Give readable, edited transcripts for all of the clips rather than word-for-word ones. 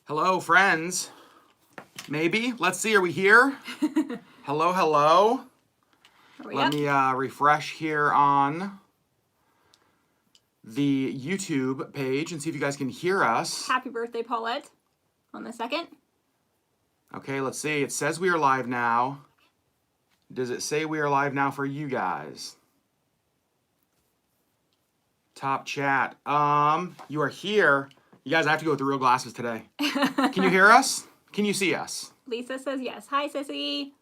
Hello, friends. Maybe. Let's see. Are we here? Hello, hello. Let me refresh here on the YouTube page and see if you guys can hear us. Happy birthday, Paulette, on the 2nd. Okay, let's see. It says we are live now. Does it say we are live now for you guys? Top chat. You are here. You guys, I have to go with the real glasses today. Can you hear us? Can you see us? Lisa says yes. Hi, Sissy.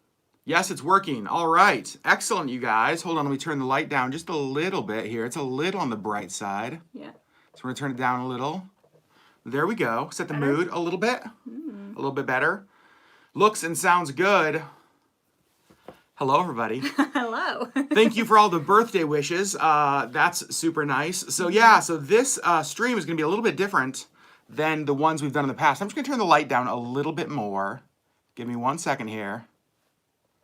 Yes, it's working. All right. Excellent, you guys. Hold on, let me turn the light down just a little bit here. It's a little on the bright side. Yeah. So we're going to turn it down a little. There we go. Set the mood a little bit. A little bit better. Looks and sounds good. Hello, everybody. Hello. Thank you for all the birthday wishes. That's super nice. So yeah, so this stream is going to be a little bit different than the ones we've done in the past. I'm just going to turn the light down a little bit more. Give me 1 second here.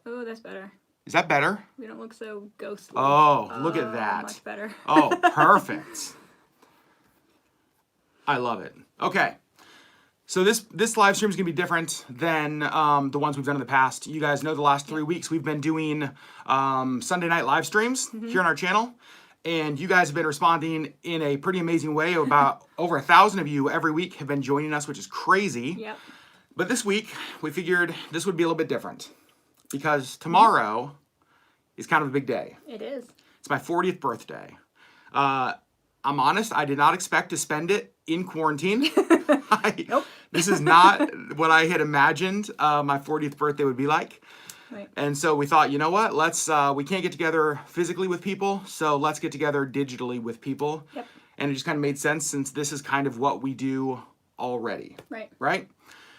Oh, that's better. Is that better? We don't look so ghostly. Oh, look at that. Much better. Oh, perfect. I love it. Okay. So this live stream is going to be different than the ones we've done in the past. You guys know the last 3 weeks we've been doing Sunday night live streams here on our channel. And you guys have been responding in a pretty amazing way. About over 1,000 of you every week have been joining us, which is crazy. Yep. But this week, we figured this would be a little bit different. Because tomorrow is kind of a big day. It is. It's my 40th birthday. I'm honest, I did not expect to spend it in quarantine. Nope. This is not what I had imagined my 40th birthday would be like. Right. And so we thought, you know what, we can't get together physically with people, so let's get together digitally with people. Yep. And it just kind of made sense since this is kind of what we do already. Right. Right?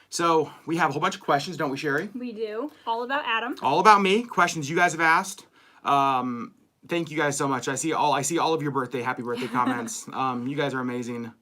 So we have a whole bunch of questions, don't we, Sherri? We do. All about Adam. All about me. Questions you guys have asked. Thank you guys so much. I see all of your happy birthday comments. You guys are amazing.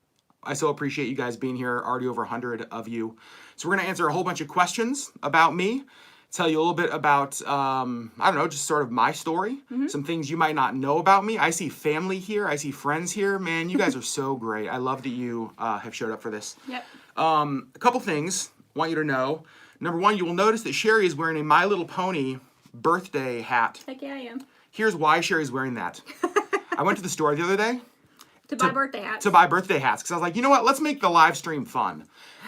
I so appreciate you guys being here. Already over 100 of you. So we're gonna answer a whole bunch of questions about me. Tell you a little bit about I don't know, just sort of my story. Some things you might not know about me. I see family here. I see friends here. Man, you guys are so great. I love that you have showed up for this. Yep. A couple things I want you to know. Number one, you will notice that Sherri is wearing a My Little Pony birthday hat. Heck yeah, I am. Here's why Sherri's wearing that. I went to the store the other day. To buy birthday hats. To buy birthday hats. Because I was like, you know what? Let's make the live stream fun.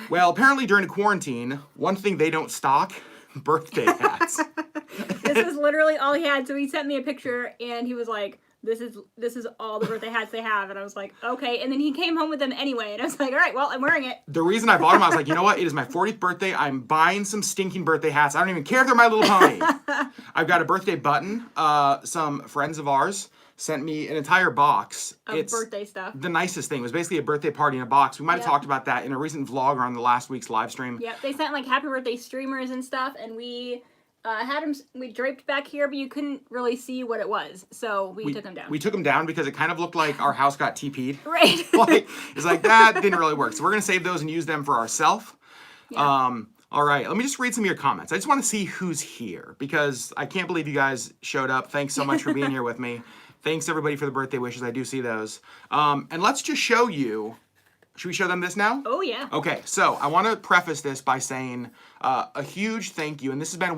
Well, apparently during quarantine, one thing they don't stock, birthday hats. This is literally all he had. So he sent me a picture and he was like, this is all the birthday hats they have. And I was like, okay. And then he came home with them anyway. And I was like, all right, well, I'm wearing it. The reason I bought them, I was like, you know what? It is my 40th birthday. I'm buying some stinking birthday hats. I don't even care if they're My Little Pony. I've got a birthday button. Some friends of ours sent me an entire box. It's birthday stuff. The nicest thing. It was basically a birthday party in a box. We might have talked about that in a recent vlog or on the last week's live stream. Yep, they sent like happy birthday streamers and stuff. And we had them, we draped back here, but you couldn't really see what it was. So we took them down. We took them down because it kind of looked like our house got TP'd. Right. It's like that didn't really work. So we're going to save those and use them for ourselves. Yeah. All right, let me just read some of your comments. I just want to see who's here because I can't believe you guys showed up. Thanks so much for being here with me. Thanks everybody for the birthday wishes. I do see those. And let's just show you. Should we show them this now? Oh, yeah. Okay, so I want to preface this by saying a huge thank you. And this has been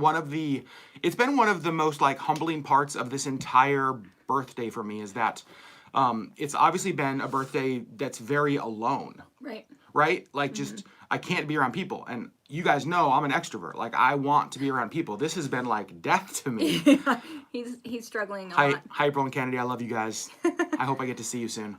it's been one of the most like humbling parts of this entire birthday for me is that it's obviously been a birthday that's very alone. Right. Right? Like just, I can't be around people. And you guys know I'm an extrovert. Like I want to be around people. This has been like death to me. He's struggling a lot. Hi, Bro and Kennedy. I love you guys. I hope I get to see you soon.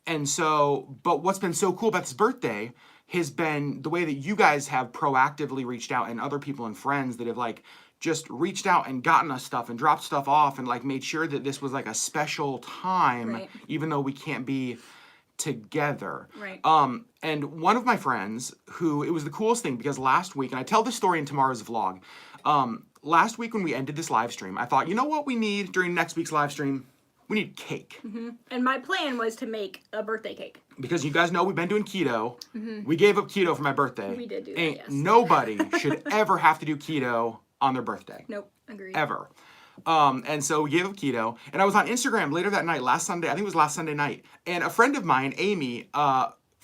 And so, but what's been so cool about this birthday has been the way that you guys have proactively reached out and other people and friends that have like just reached out and gotten us stuff and dropped stuff off and like made sure that this was like a special time, even though we can't be together. Right. And one of my friends who, it was the coolest thing because last week, and I tell this story in tomorrow's vlog, last week when we ended this live stream, I thought, you know what we need during next week's live stream? We need cake. And my plan was to make a birthday cake. Because you guys know we've been doing keto. We gave up keto for my birthday. We did do that, and yes. Nobody should ever have to do keto on their birthday. Nope, agreed. Ever. And so we gave up keto. And I was on Instagram later that night, last Sunday, I think it was last Sunday night. And a friend of mine, Amy,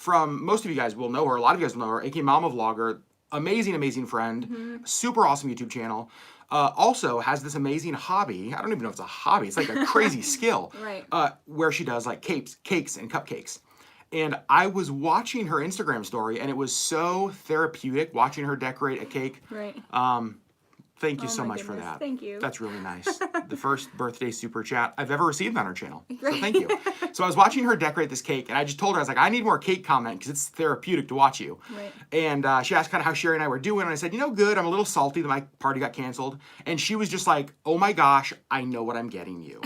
from most of you guys will know her. A lot of you guys will know her. aka Mama Vlogger, amazing friend, super awesome YouTube channel. Also has this amazing hobby. I don't even know if it's a hobby. It's like a crazy skill. Right. Where she does like cakes and cupcakes. And I was watching her Instagram story, and it was so therapeutic watching her decorate a cake. Right. Thank you Oh so my much for goodness. that. Thank you. That's really nice. The first birthday super chat I've ever received on her channel. So thank you. So I was watching her decorate this cake, and I just told her, I was like, I need more cake comment because it's therapeutic to watch you. Right. And she asked kind of how Sherri and I were doing, and I said, good. I'm a little salty that my party got canceled. And she was just like, oh my gosh, I know what I'm getting you.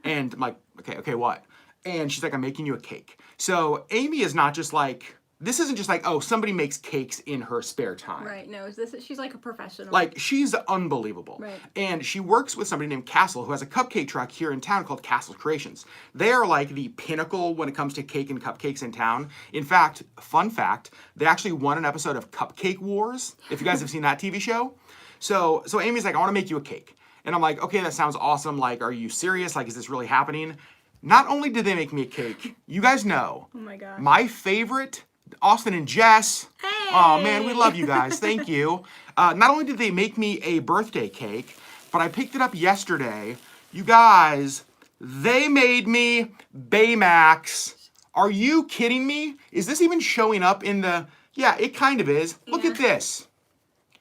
And I'm like, okay, what? And she's like, I'm making you a cake. So Amy is not just like, this isn't just like, oh, somebody makes cakes in her spare time. Right. No, she's like a professional. Like, she's unbelievable. Right. And she works with somebody named Kastle, who has a cupcake truck here in town called Kastle Creations. They are like the pinnacle when it comes to cake and cupcakes in town. In fact, fun fact, they actually won an episode of Cupcake Wars, if you guys have seen that TV show. So Amy's like, I want to make you a cake. And I'm like, okay, that sounds awesome. Like, are you serious? Like, is this really happening? Not only did they make me a cake, you guys know, oh my gosh. my favorite, Austin and Jess. Hey! Oh man, we love you guys. Thank you. Not only did they make me a birthday cake, but I picked it up yesterday. You guys, they made me Baymax. Are you kidding me? Is this even showing up in the... Yeah, it kind of is. Look at this.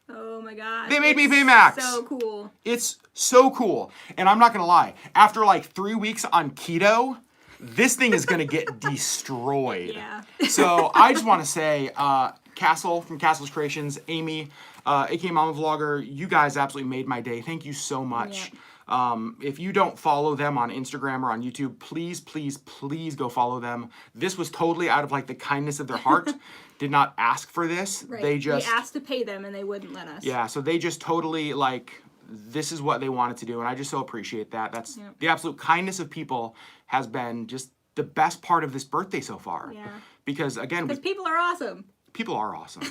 Oh my gosh. They made me Baymax. So cool. It's so cool. And I'm not going to lie. After like 3 weeks on keto, this thing is going to get destroyed. Yeah. So I just want to say, Kastle from Kastle's Creations, Amy, aka Mama Vlogger, you guys absolutely made my day. Thank you so much. Yeah. If you don't follow them on Instagram or on YouTube, please go follow them. This was totally out of like the kindness of their heart. Did not ask for this. Right. They We asked to pay them and they wouldn't let us. Yeah, so they just totally like, this is what they wanted to do, and I just so appreciate that. That's the absolute kindness of people has been just the best part of this birthday so far. Yeah. Because again, people are awesome. people are awesome.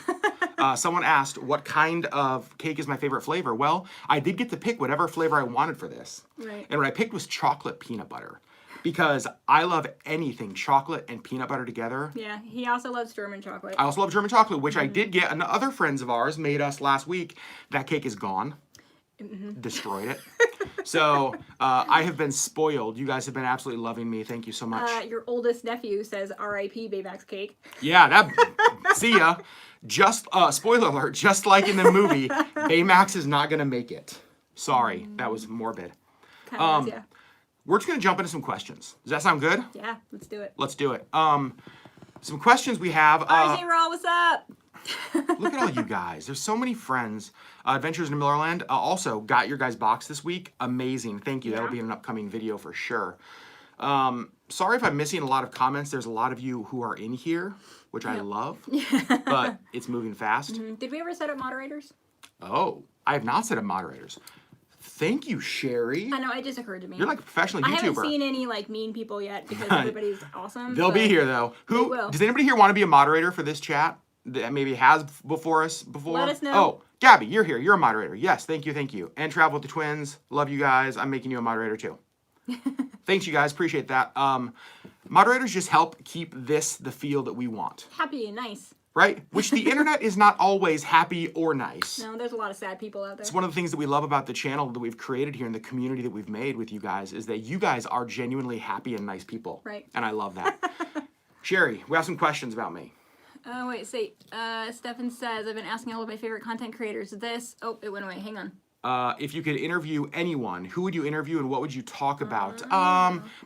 Someone asked, what kind of cake is my favorite flavor? Well, I did get to pick whatever flavor I wanted for this. Right. And what I picked was chocolate peanut butter. Because I love anything chocolate and peanut butter together. Yeah, he also loves German chocolate. I also love German chocolate, which I did get. And other friends of ours made us last week. That cake is gone. Destroyed it. So I have been spoiled. You guys have been absolutely loving me. Thank you so much. Your oldest nephew says R.I.P. Baymax cake. Yeah, that. See ya. Just spoiler alert. Just like in the movie, Baymax is not gonna make it. Sorry, that was morbid. Kind of yeah. We're just gonna jump into some questions. Does that sound good? Yeah, let's do it. Let's do it. Some questions we have. RJ Raw, what's up? Look at all you guys. There's so many friends. Adventures in Millerland. Also, got your guys' box this week. Amazing. Thank you. Yeah. That'll be in an upcoming video for sure. Sorry if I'm missing a lot of comments. There's a lot of you who are in here, which I love. But it's moving fast. Did we ever set up moderators? Oh, I have not set up moderators. Thank you, Sherri. I know, it just occurred to me. You're like a professional YouTuber. I haven't seen any like mean people yet because everybody's awesome. They'll be here though. They will. Does anybody here want to be a moderator for this chat that maybe has before? Let us know. Oh, Gabby, you're here. You're a moderator. Yes, thank you. And Travel with the Twins. Love you guys. I'm making you a moderator too. Thanks, you guys. Appreciate that. Moderators just help keep this the feel that we want. Happy and nice. Right? Which the internet is not always happy or nice. No, there's a lot of sad people out there. It's one of the things that we love about the channel that we've created here and the community that we've made with you guys is that you guys are genuinely happy and nice people. Right. And I love that. Sherri, we have some questions about me. Oh, wait, say, Stefan says, I've been asking all of my favorite content creators this. Oh, it went away. Hang on. If you could interview anyone, who would you interview and what would you talk about?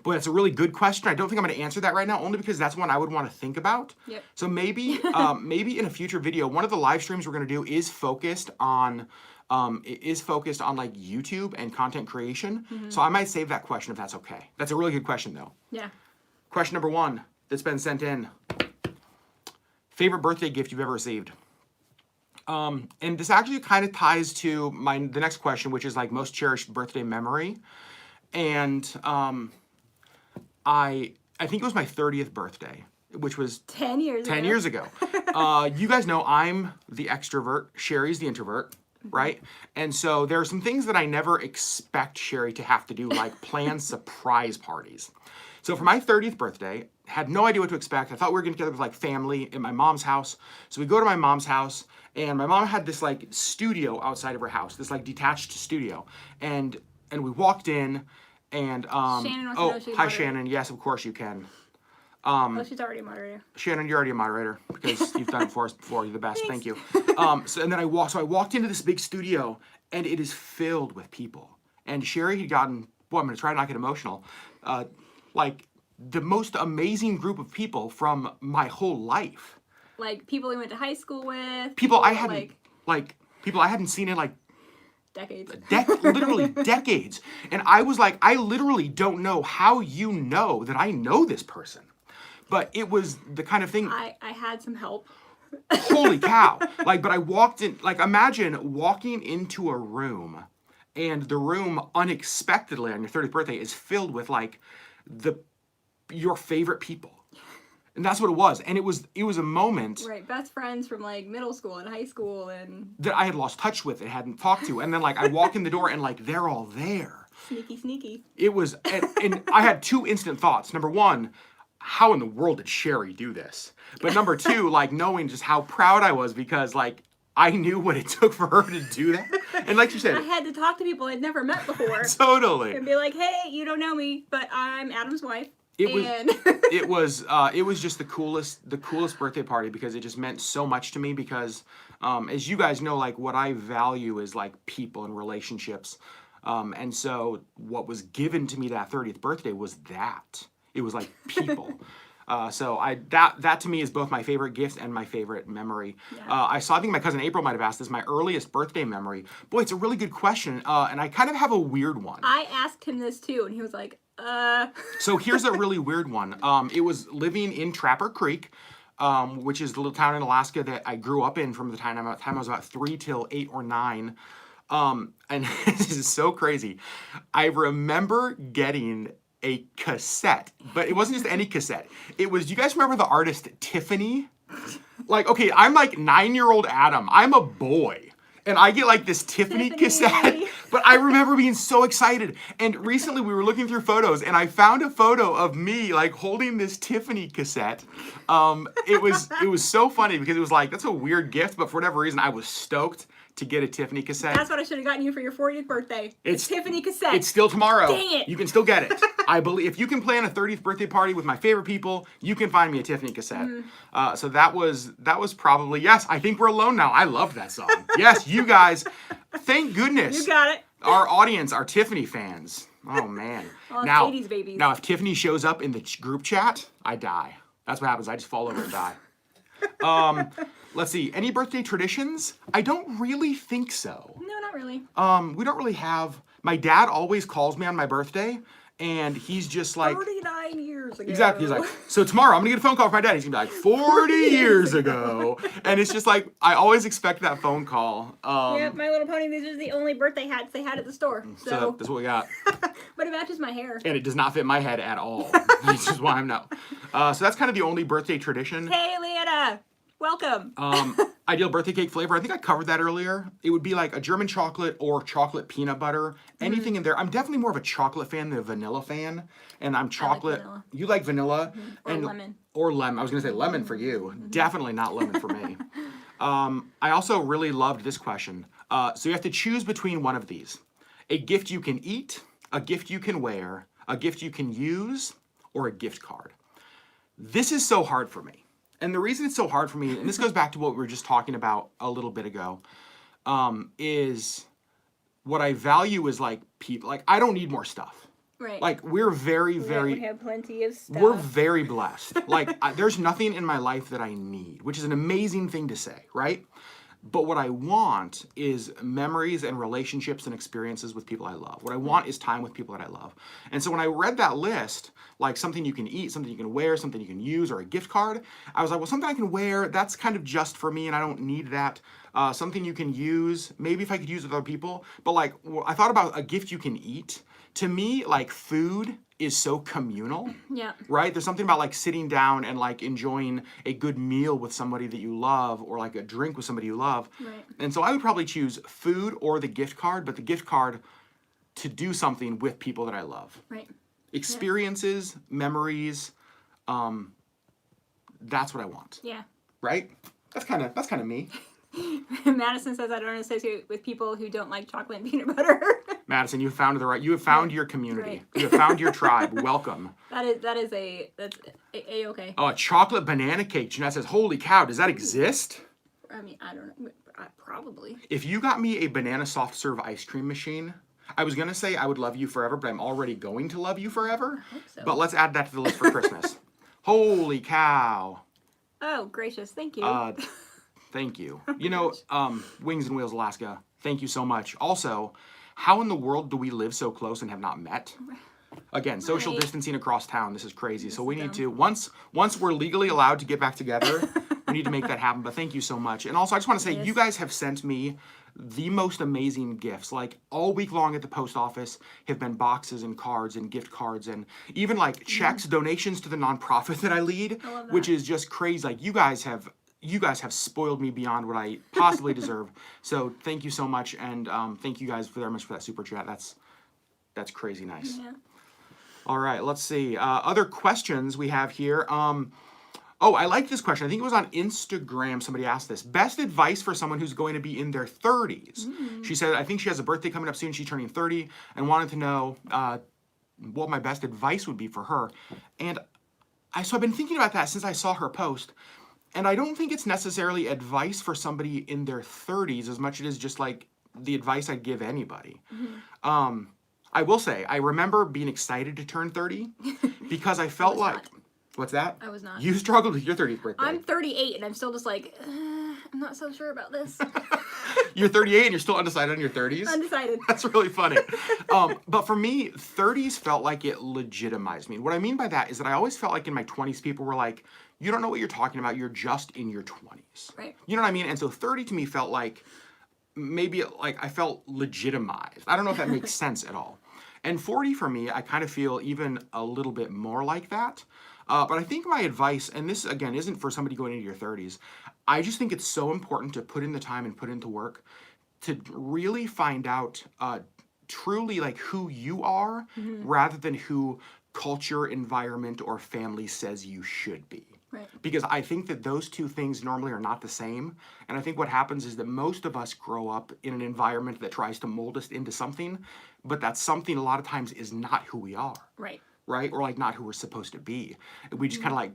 Boy, that's a really good question. I don't think I'm going to answer that right now, only because that's one I would want to think about. Yep. So maybe, maybe in a future video, one of the live streams we're going to do is focused on, like YouTube and content creation. So I might save that question if that's okay. That's a really good question though. Yeah. Question number 1 that's been sent in. Favorite birthday gift you've ever received? And this actually kind of ties to the next question, which is like most cherished birthday memory. And I think it was my 30th birthday, which was 10 years ago. 10 years ago. You guys know I'm the extrovert, Sherri's the introvert, right? And so there are some things that I never expect Sherri to have to do, like plan surprise parties. So for my 30th birthday, had no idea what to expect. I thought we were getting together with like family in my mom's house. So we go to my mom's house, and my mom had this like studio outside of her house, this like detached studio. And we walked in, and Shannon wants to know if she can hi moderate. Shannon, yes, of course you can. Oh, she's already a moderator. Shannon, you're already a moderator because you've done it for us before. You're the best. Thank you. Thanks. So I walked into this big studio, and it is filled with people. And Sherri had gotten, well, I'm going to try to not get emotional, like the most amazing group of people from my whole life. Like people we went to high school with. People I hadn't, people I hadn't seen in like decades. literally decades. And I was like, I literally don't know how you know that I know this person. But it was the kind of thing. I had some help. Holy cow. But I walked in, imagine walking into a room, and the room unexpectedly on your 30th birthday is filled with your favorite people. And that's what it was. And it was a moment. Right, best friends from like middle school and high school and that I had lost touch with and hadn't talked to. And then I walk in the door and they're all there. sneaky. It was, and I had two instant thoughts. Number one, how in the world did Sherri do this? But number two, knowing just how proud I was because I knew what it took for her to do that. And like you said, I had to talk to people I'd never met before. Totally. And be like, hey, you don't know me, but I'm Adam's wife. It was just the coolest birthday party because it just meant so much to me because as you guys know, what I value is people and relationships. And so what was given to me that 30th birthday was that. It was people. That to me is both my favorite gift and my favorite memory. Yeah. I think my cousin April might have asked this, my earliest birthday memory. Boy, it's a really good question. And I kind of have a weird one. I asked him this too, and he was like, So here's a really weird one. It was living in Trapper Creek, which is the little town in Alaska that I grew up in from the time I was about 3 till 8 or 9. And this is so crazy. I remember getting a cassette, but it wasn't just any cassette. It was, do you guys remember the artist Tiffany? Okay, I'm 9-year-old Adam. I'm a boy. And I get this Tiffany cassette, but I remember being so excited. And recently we were looking through photos and I found a photo of me holding this Tiffany cassette. It was so funny because it was that's a weird gift, but for whatever reason I was stoked to get a Tiffany cassette. That's what I should have gotten you for your 40th birthday. It's Tiffany cassette. It's still tomorrow. Dang it. You can still get it. I believe if you can plan a 30th birthday party with my favorite people, you can find me a Tiffany cassette. So that was probably, yes, I think we're alone now. I loved that song. Yes, you guys, thank goodness. You got it. Our audience are Tiffany fans. Oh man. Oh, now, 80s babies. Now if Tiffany shows up in the group chat, I die. That's what happens. I just fall over and die. Let's see. Any birthday traditions? I don't really think so. No, not really. We don't really have. My dad always calls me on my birthday, and he's just 39 years ago. Exactly. He's so tomorrow I'm gonna get a phone call from my dad. He's gonna be 40 years ago, and it's just I always expect that phone call. Yeah, My Little Pony. These are the only birthday hats they had at the store. So that's what we got. But it matches my hair. And it does not fit my head at all. Which is why I'm no. So that's kind of the only birthday tradition. Hey, Leanna. Welcome. Ideal birthday cake flavor. I think I covered that earlier. It would be a German chocolate or chocolate peanut butter. Anything in there. I'm definitely more of a chocolate fan than a vanilla fan. And I'm chocolate. vanilla. You like vanilla. Or lemon. Or lemon. I was going to say lemon for you. Definitely not lemon for me. I also really loved this question. So you have to choose between one of these. A gift you can eat, a gift you can wear, a gift you can use, or a gift card. This is so hard for me. And the reason it's so hard for me, and this goes back to what we were just talking about a little bit ago, is what I value is people. I don't need more stuff. Right. We're very, We have plenty of stuff. we're very blessed. There's nothing in my life that I need, which is an amazing thing to say, right? But what I want is memories and relationships and experiences with people I love. What I want is time with people that I love. And so when I read that list, something you can eat, something you can wear, something you can use, or a gift card, I was well, something I can wear, that's kind of just for me and I don't need that. Something you can use, maybe if I could use with other people. But I thought about a gift you can eat. To me, food is so communal. Yeah. Right? There's something about sitting down and enjoying a good meal with somebody that you love or a drink with somebody you love. Right. And so I would probably choose food or the gift card, but the gift card to do something with people that I love. Right. Experiences, memories, that's what I want. Yeah. Right? That's kind of me. Madison says I don't associate with people who don't like chocolate and peanut butter. Madison, you have found your community. Right. You have found your tribe. Welcome. That's a-okay. Oh, a chocolate banana cake. Jeanette says, holy cow, does that exist? I mean, I don't know. Probably. If you got me a banana soft serve ice cream machine, I was going to say I would love you forever, but I'm already going to love you forever. I hope so. But let's add that to the list for Christmas. Holy cow. Oh, gracious. Thank you. Thank you. You know, Wings and Wheels Alaska, thank you so much. Also, how in the world do we live so close and have not met? Again, social distancing across town. This is crazy. So we need to, once we're legally allowed to get back together, we need to make that happen. But thank you so much. And also, I just want to say, you guys have sent me the most amazing gifts. Like, all week long at the post office have been boxes and cards and gift cards and even like checks, donations to the nonprofit that I lead, which is just crazy. Like, you guys have spoiled me beyond what I possibly deserve. So thank you so much, and thank you guys very much for that super chat. That's crazy nice. Yeah. All right, let's see. Other questions we have here. Oh, I like this question. I think it was on Instagram. Somebody asked this. Best advice for someone who's going to be in their 30s. She said, I think she has a birthday coming up soon. She's turning 30 and wanted to know what my best advice would be for her. And so I've been thinking about that since I saw her post. And I don't think it's necessarily advice for somebody in their 30s as much as it is just like the advice I'd give anybody. I will say, I remember being excited to turn 30 because I felt like... not. What's that? I was not. You struggled with your 30th birthday. I'm 38 and I'm still just like, I'm not so sure about this. You're 38 and you're still undecided on your 30s? Undecided. That's really funny. But for me, 30s felt like it legitimized me. What I mean by that is that I always felt like in my 20s, people were like, you don't know what you're talking about. You're just in your 20s. Right. You know what I mean? And so 30 to me felt like, maybe like I felt legitimized. I don't know if that makes sense at all. And 40 for me, I kind of feel even a little bit more like that. But I think my advice, and this again isn't for somebody going into your 30s, I just think it's so important to put in the time and put into work to really find out truly like who you are rather than who culture, environment, or family says you should be. Right. Because I think that those two things normally are not the same. And I think what happens is that most of us grow up in an environment that tries to mold us into something, but that something a lot of times is not who we are. Right. Right? Or like not who we're supposed to be. We just kind of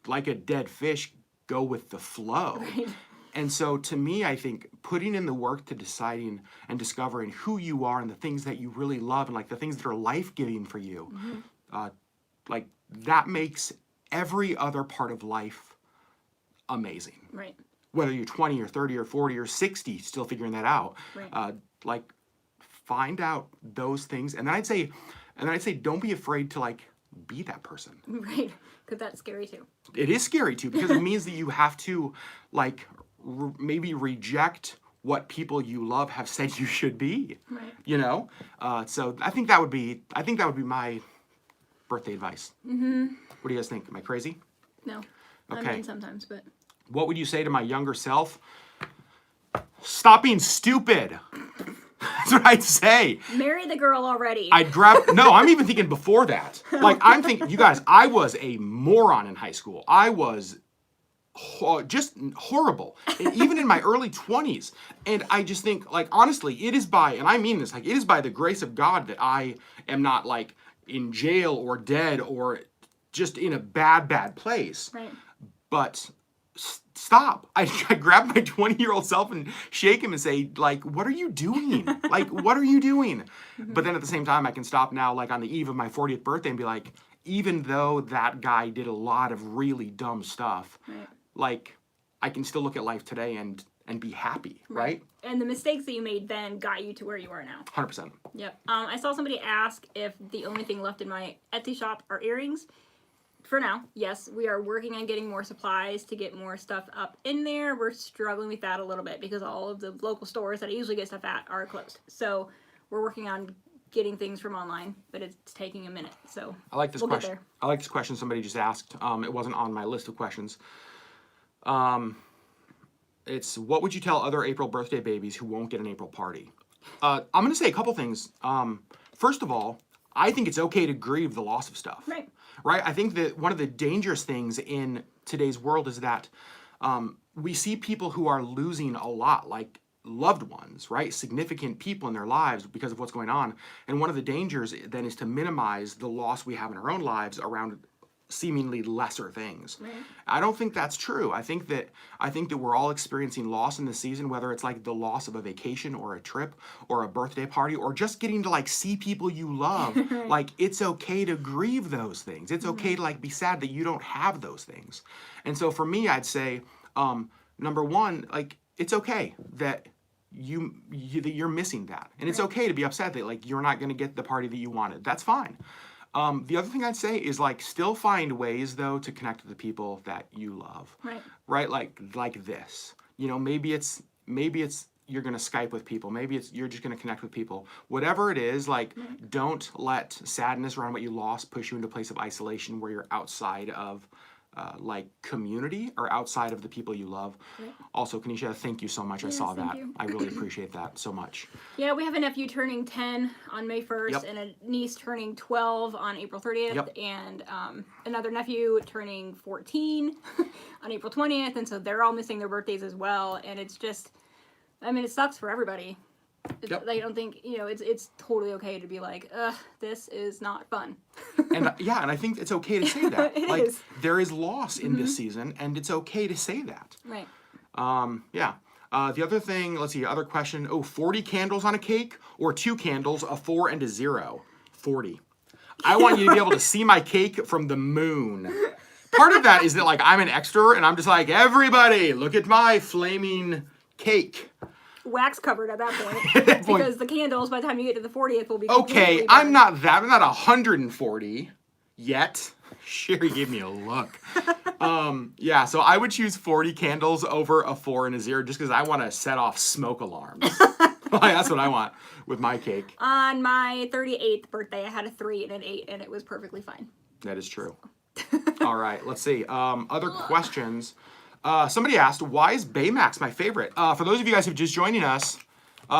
like a dead fish, go with the flow. Right. And so to me, I think putting in the work to deciding and discovering who you are and the things that you really love and like the things that are life-giving for you, like that makes every other part of life amazing. Right. Whether you're 20 or 30 or 40 or 60, still figuring that out. Right. Like find out those things. And then I'd say don't be afraid to like be that person. Right. Because that's scary too. It is scary too because it means that you have to like maybe reject what people you love have said you should be. Right. You know? So I think that would be my birthday advice. What do you guys think? Am I crazy? No. Okay. I mean, sometimes, but... What would you say to my younger self? Stop being stupid. That's what I'd say. Marry the girl already. No, I'm even thinking before that. Like, I'm thinking, you guys, I was a moron in high school. I was just horrible. And even in my early 20s. And I just think, like, honestly, it is by, and I mean this, like, it is by the grace of God that I am not, like, in jail or dead or just in a bad place. Right. But stop. I grab my 20-year-old self and shake him and say, like, what are you doing? Like, what are you doing? But then at the same time, I can stop now, like, on the eve of my 40th birthday and be like, even though that guy did a lot of really dumb stuff, Right. like, I can still look at life today and be happy, right? And the mistakes that you made then got you to where you are now. 100%. Yep. I saw somebody ask if the only thing left in my Etsy shop are earrings. For now, yes, we are working on getting more supplies to get more stuff up in there. We're struggling with that a little bit because all of the local stores that I usually get stuff at are closed. So we're working on getting things from online, but it's taking a minute. So I like this we'll question. Get there. I like this question somebody just asked. It wasn't on my list of questions. It's, what would you tell other April birthday babies who won't get an April party? I'm going to say a couple things. First of all, I think it's okay to grieve the loss of stuff. Right. Right? I think that one of the dangerous things in today's world is that we see people who are losing a lot, like loved ones, right? Significant people in their lives because of what's going on. And one of the dangers then is to minimize the loss we have in our own lives around seemingly lesser things. Right. I don't think that's true. I think that we're all experiencing loss in this season, whether it's like the loss of a vacation or a trip or a birthday party or just getting to like see people you love. Like it's okay to grieve those things. It's okay to like be sad that you don't have those things. And so for me, I'd say number one, like it's okay that that you're missing that, and it's okay to be upset that like you're not going to get the party that you wanted. That's fine. The other thing I'd say is like still find ways though to connect with the people that you love. Right. Right? Like this. You know, maybe it's you're going to Skype with people. Maybe it's you're just going to connect with people. Whatever it is, like don't let sadness around what you lost push you into a place of isolation where you're outside of like community or outside of the people you love. Right. Also, Kanisha, thank you so much. Yes, I saw that. you. I really appreciate that so much. Yeah, we have a nephew turning 10 on May 1st and a niece turning 12 on April 30th and another nephew turning 14 on April 20th. And so they're all missing their birthdays as well. And it's just, I mean, it sucks for everybody. I don't think, you know, it's totally okay to be like, this is not fun. And and I think it's okay to say that. It like is. there is loss in this season, and it's okay to say that. Right. The other thing, let's see, other question. 40 candles on a cake or 2 candles, a 4 and a 0? 40. I want you to be able to see my cake from the moon. Part of that is that like I'm an extra, and I'm just like, everybody, look at my flaming cake. Wax covered at that point. Because the candles, by the time you get to the 40th, will be okay. completely I'm not 140 yet. Sherri gave me a look. So I would choose 40 candles over a 4 and a 0 just because I want to set off smoke alarms. That's what I want with my cake. On my 38th birthday, I had a 3 and an 8, and it was perfectly fine. That is true. All right, let's see. Other questions. Somebody asked, why is Baymax my favorite? For those of you guys who are just joining us,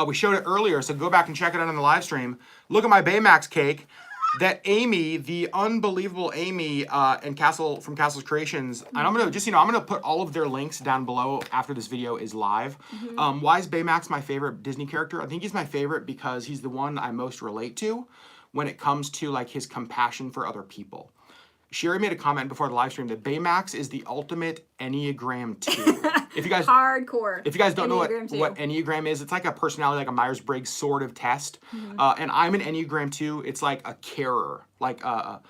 we showed it earlier, so go back and check it out on the live stream. Look at my Baymax cake that Amy, the unbelievable Amy and Kastle from Kastle's Creations, and I'm gonna put all of their links down below after this video is live. Why is Baymax my favorite Disney character? I think he's my favorite because he's the one I most relate to when it comes to like his compassion for other people. Sherri made a comment before the live stream that Baymax is the ultimate Enneagram 2. If you guys hardcore. If you guys don't know Enneagram what Enneagram is, it's like a personality, like a Myers-Briggs sort of test. And I'm an Enneagram 2. It's like a carer, like a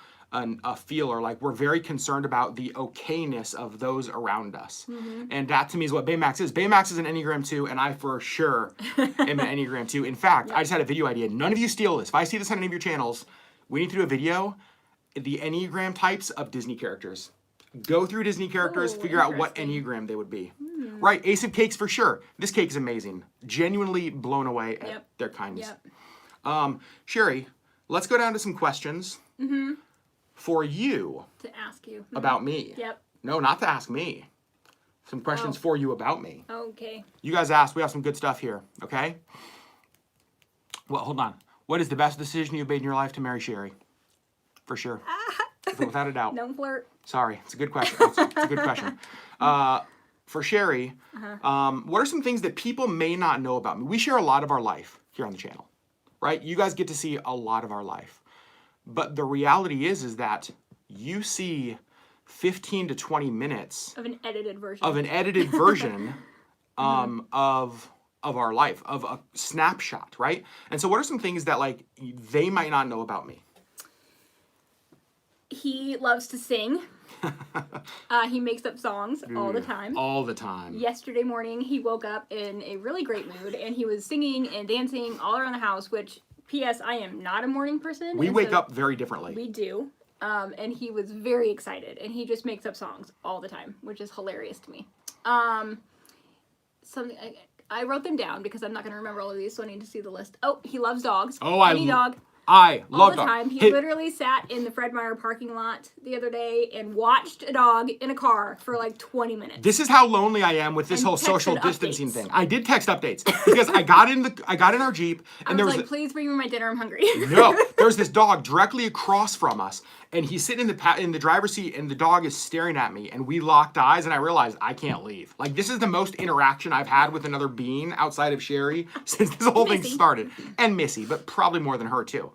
feeler. Like we're very concerned about the okayness of those around us. And that to me is what Baymax is. Baymax is an Enneagram 2, and I for sure am an Enneagram 2. In fact, I just had a video idea. None of you steal this. If I see this on any of your channels, we need to do a video. The Enneagram types of Disney characters. Go through Disney characters, figure out what Enneagram they would be. Right, Ace of Cakes for sure. This cake is amazing. Genuinely blown away at their kindness. Sherri, let's go down to some questions for you. To ask you. About me. Yep. No, not to ask me. Some questions for you about me. Okay. You guys asked. We have some good stuff here, okay? Well, hold on. What is the best decision you've made in your life to marry Sherri? For sure. Without a doubt. Don't flirt. Sorry. It's a good question. It's a good question. For Sherri, what are some things that people may not know about me? We share a lot of our life here on the channel, right? You guys get to see a lot of our life. But the reality is that you see 15 to 20 minutes of an edited version. Of our life, of a snapshot, right? And so what are some things that like they might not know about me? He loves to sing. He makes up songs all the time. All the time. Yesterday morning, he woke up in a really great mood, and he was singing and dancing all around the house, which, P.S., I am not a morning person. We wake up very differently. We do. And he was very excited, and he just makes up songs all the time, which is hilarious to me. Something I wrote them down because I'm not going to remember all of these, so I need to see the list. Oh, he loves dogs. Oh, Any dog. I all love the dogs. time. He literally sat in the Fred Meyer parking lot the other day and watched a dog in a car for like 20 minutes. This is how lonely I am with this And whole social texted distancing updates. thing. I did text updates because I got in our Jeep and I there was was like, please bring me my dinner. I'm hungry. no, there's this dog directly across from us, and he's sitting in the driver's seat, and the dog is staring at me, and we locked eyes, and I realized I can't leave. Like, this is the most interaction I've had with another being outside of Sherri since this whole thing Missy. started, and Missy, but probably more than her too.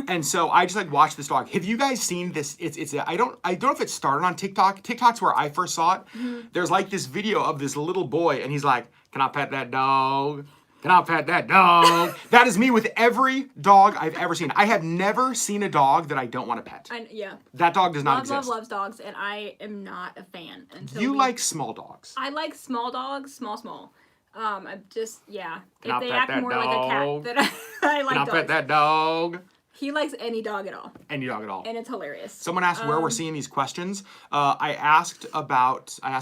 And so I just like watched this dog. Have you guys seen this? I don't know if it started on TikTok. TikTok's where I first saw it. There's like this video of this little boy, and he's like, "Can I pet that dog? Can I pet that dog?" That is me with every dog I've ever seen. I have never seen a dog that I don't want to pet. Yeah. That dog does not Love exist. loves dogs, and I am not a fan. You like small dogs. I like small dogs, small. I'm just, yeah. Can I If they pet act that more like a dog? cat, then I like Can I dogs. pet that dog? He likes any dog at all, Any dog at all. and it's hilarious. Someone asked where we're seeing these questions. I asked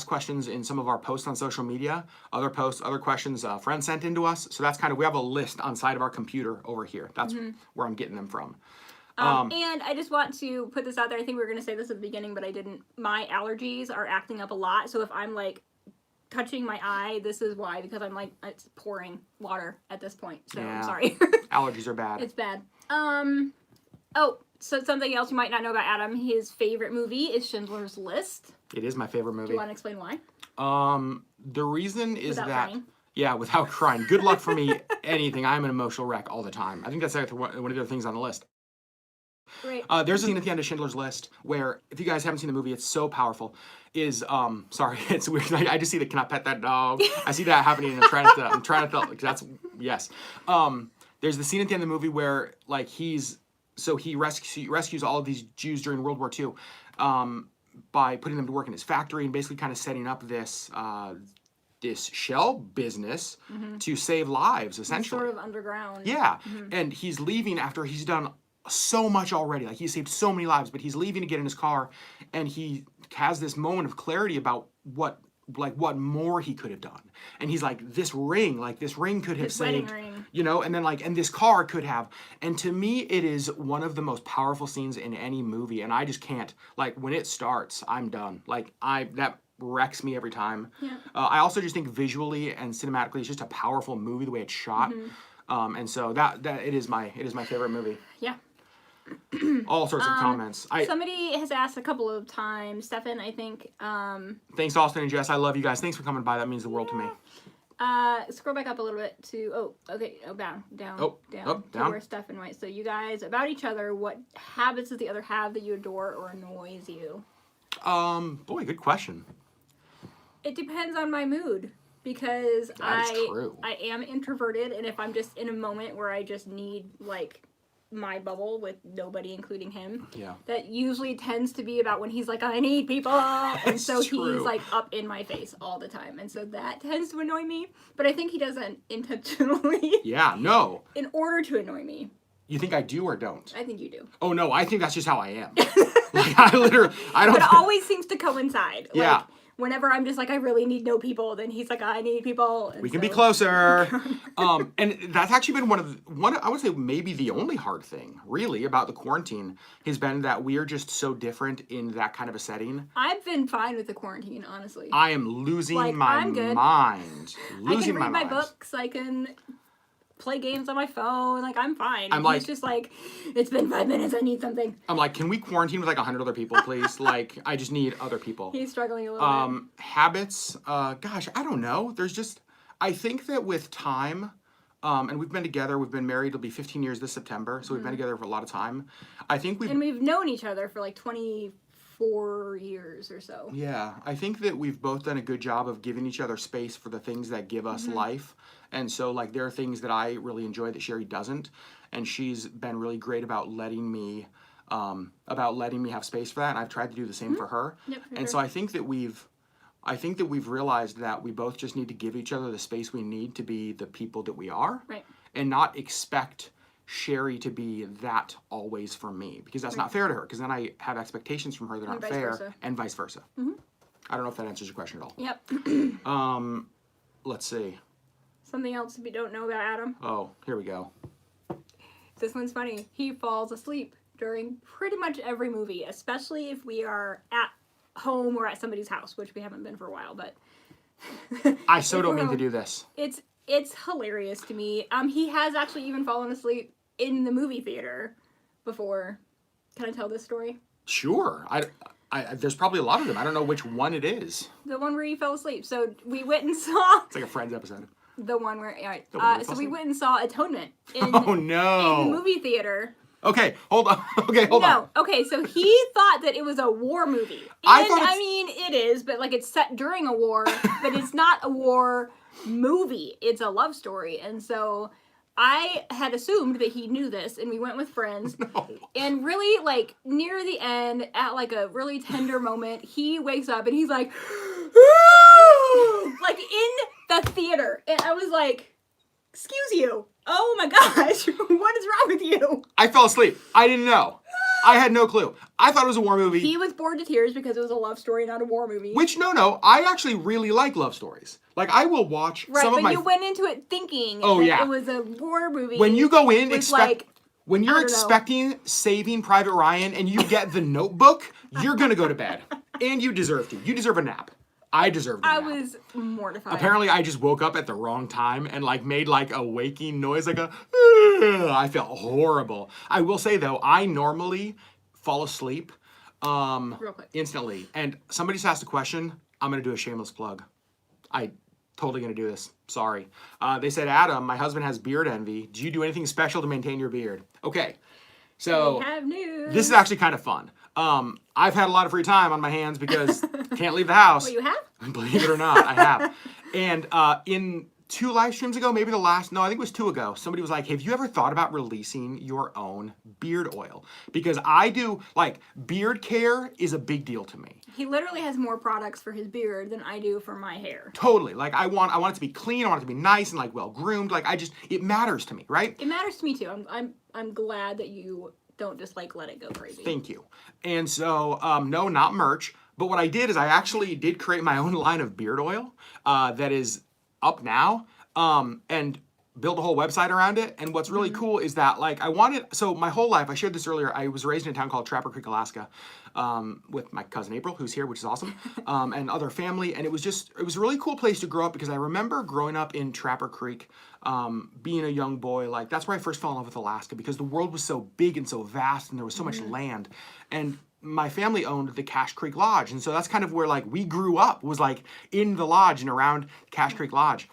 questions in some of our posts on social media. Other posts, other questions friends sent into us. So that's kind of, we have a list on side of our computer over here. That's where I'm getting them from. And I just want to put this out there. I think we were going to say this at the beginning, but I didn't. My allergies are acting up a lot. So if I'm like touching my eye, this is why, because I'm like, it's pouring water at this point. So I'm sorry. Allergies are bad. It's bad. Oh, so something else you might not know about Adam, his favorite movie is Schindler's List. It is my favorite movie. Do you want to explain why? The reason is Without that crying. yeah, without crying. Good luck for me. Anything. I'm an emotional wreck all the time. I think that's like one of the other things on the list. Right. There's a scene at the end of Schindler's List where, if you guys haven't seen the movie, it's so powerful. Sorry, it's weird. I just see the "Can I pet that dog?" I see that happening, and I'm trying to like, that's yes. There's the scene at the end of the movie where like he rescues all of these Jews during World War II, by putting them to work in his factory and basically kind of setting up this shell business to save lives, essentially. Sort of underground. Yeah, and he's leaving after he's done so much already. Like, he's saved so many lives, but he's leaving to get in his car, and he has this moment of clarity about what more he could have done. And he's like, this ring could have His wedding saved, ring. you know, and then like, and this car could have. And to me, it is one of the most powerful scenes in any movie, and I just can't, like, when it starts, I'm done. Like, that wrecks me every time. Yeah. I also just think visually and cinematically, it's just a powerful movie, the way it's shot. And so that it is my favorite movie. Yeah. All sorts of comments. Somebody has asked a couple of times, Stefan, I think. Thanks, Austin and Jess. I love you guys. Thanks for coming by. That means the world to me. Scroll back up a little bit to down down. to where Stefan went. So you guys, about each other, what habits does the other have that you adore or annoys you? Boy, good question. It depends on my mood, because That is true. I am introverted, and if I'm just in a moment where I just need like my bubble with nobody, including him, that usually tends to be about when he's like, I need people, and so true. he's like up in my face all the time, and so that tends to annoy me. But I think he does that intentionally. Yeah, no. In order to annoy me. You think I do or don't? I think you do. Oh no, I think that's just how I am. Like, I don't. But it always seems to coincide. Yeah. Like, whenever I'm just like, I really need no people, then he's like, I need people. And we can be closer. And that's actually been one I would say maybe the only hard thing really about the quarantine has been that we are just so different in that kind of a setting. I've been fine with the quarantine, honestly. I am losing my I'm good. mind. I can read my books. I can play games on my phone. Like, I'm fine. He's just like, it's been 5 minutes. I need something. I'm like, can we quarantine with like 100 other people, please? Like, I just need other people. He's struggling a little bit. Habits. Gosh, I don't know. There's just, I think that with time, and we've been together, we've been married, it'll be 15 years this September, so we've been together for a lot of time. I think and we've known each other for like 24 years or so. Yeah, I think that we've both done a good job of giving each other space for the things that give us life. And so, like, there are things that I really enjoy that Sherri doesn't, and she's been really great about letting me have space for that. And I've tried to do the same for her. Yep, and so I think that we've realized that we both just need to give each other the space we need to be the people that we are, right, and not expect Sherri to be that always for me, because that's not fair to her. Because then I have expectations from her that aren't fair, and vice versa. I don't know if that answers your question at all. Yep. Let's see. Something else we don't know about Adam. Oh, here we go. This one's funny. He falls asleep during pretty much every movie, especially if we are at home or at somebody's house, which we haven't been for a while, but I so don't mean to do this. It's hilarious to me. He has actually even fallen asleep in the movie theater before. Can I tell this story? Sure. There's probably a lot of them. I don't know which one it is. The one where he fell asleep. So we went and saw It's like a Friends episode. the one where so we asleep? went and saw Atonement in Oh no. in the movie theater. Okay, hold on. Okay, hold on. No, okay, so he thought that it was a war movie. And I mean, it is, but like it's set during a war, but it's not a war movie. It's a love story. And so I had assumed that he knew this, and we went with friends. No. And really, like, near the end, at like a really tender moment, he wakes up and he's like, like in the theater. And I was like, excuse you. Oh my gosh, what is wrong with you? I fell asleep. I didn't know. I had no clue. I thought it was a war movie. He was bored to tears because it was a love story, not a war movie. Which, no, I actually really like love stories. Like, I will watch some of my... Right, but you went into it thinking yeah. it was a war movie. When you go in, like, when you're expecting Saving Private Ryan and you get The Notebook, you're going to go to bed. And you deserve to. You deserve a nap. I deserved a nap. I was mortified. Apparently, I just woke up at the wrong time and like made like a waking noise, like a. I felt horrible. I will say though, I normally fall asleep, Real quick. instantly. And somebody just asked a question. I'm gonna do a shameless plug. I totally gonna do this. Sorry. They said, Adam, my husband has beard envy. Do you do anything special to maintain your beard? Okay. So We have news. this is actually kind of fun. I've had a lot of free time on my hands because can't leave the house. What, you have? Believe it or not, I have. And in 2 live streams ago, maybe I think it was 2 ago, somebody was like, have you ever thought about releasing your own beard oil? Because I do, like, beard care is a big deal to me. He literally has more products for his beard than I do for my hair. Totally. Like, I want it to be clean, I want it to be nice and, like, well-groomed. Like, it matters to me, right? It matters to me, too. I'm glad that you don't just, like, let it go crazy. Thank you. And so, no, not merch. But what I did is I actually did create my own line of beard oil that is up now, and build a whole website around it. And what's really cool is that, like, so my whole life, I shared this earlier, I was raised in a town called Trapper Creek, Alaska, with my cousin April, who's here, which is awesome, and other family. And it was a really cool place to grow up because I remember growing up in Trapper Creek, being a young boy. Like, that's where I first fell in love with Alaska because the world was so big and so vast and there was so much land. And my family owned the Cache Creek Lodge. And so that's kind of where, like, we grew up, was like in the lodge and around Cache Creek Lodge.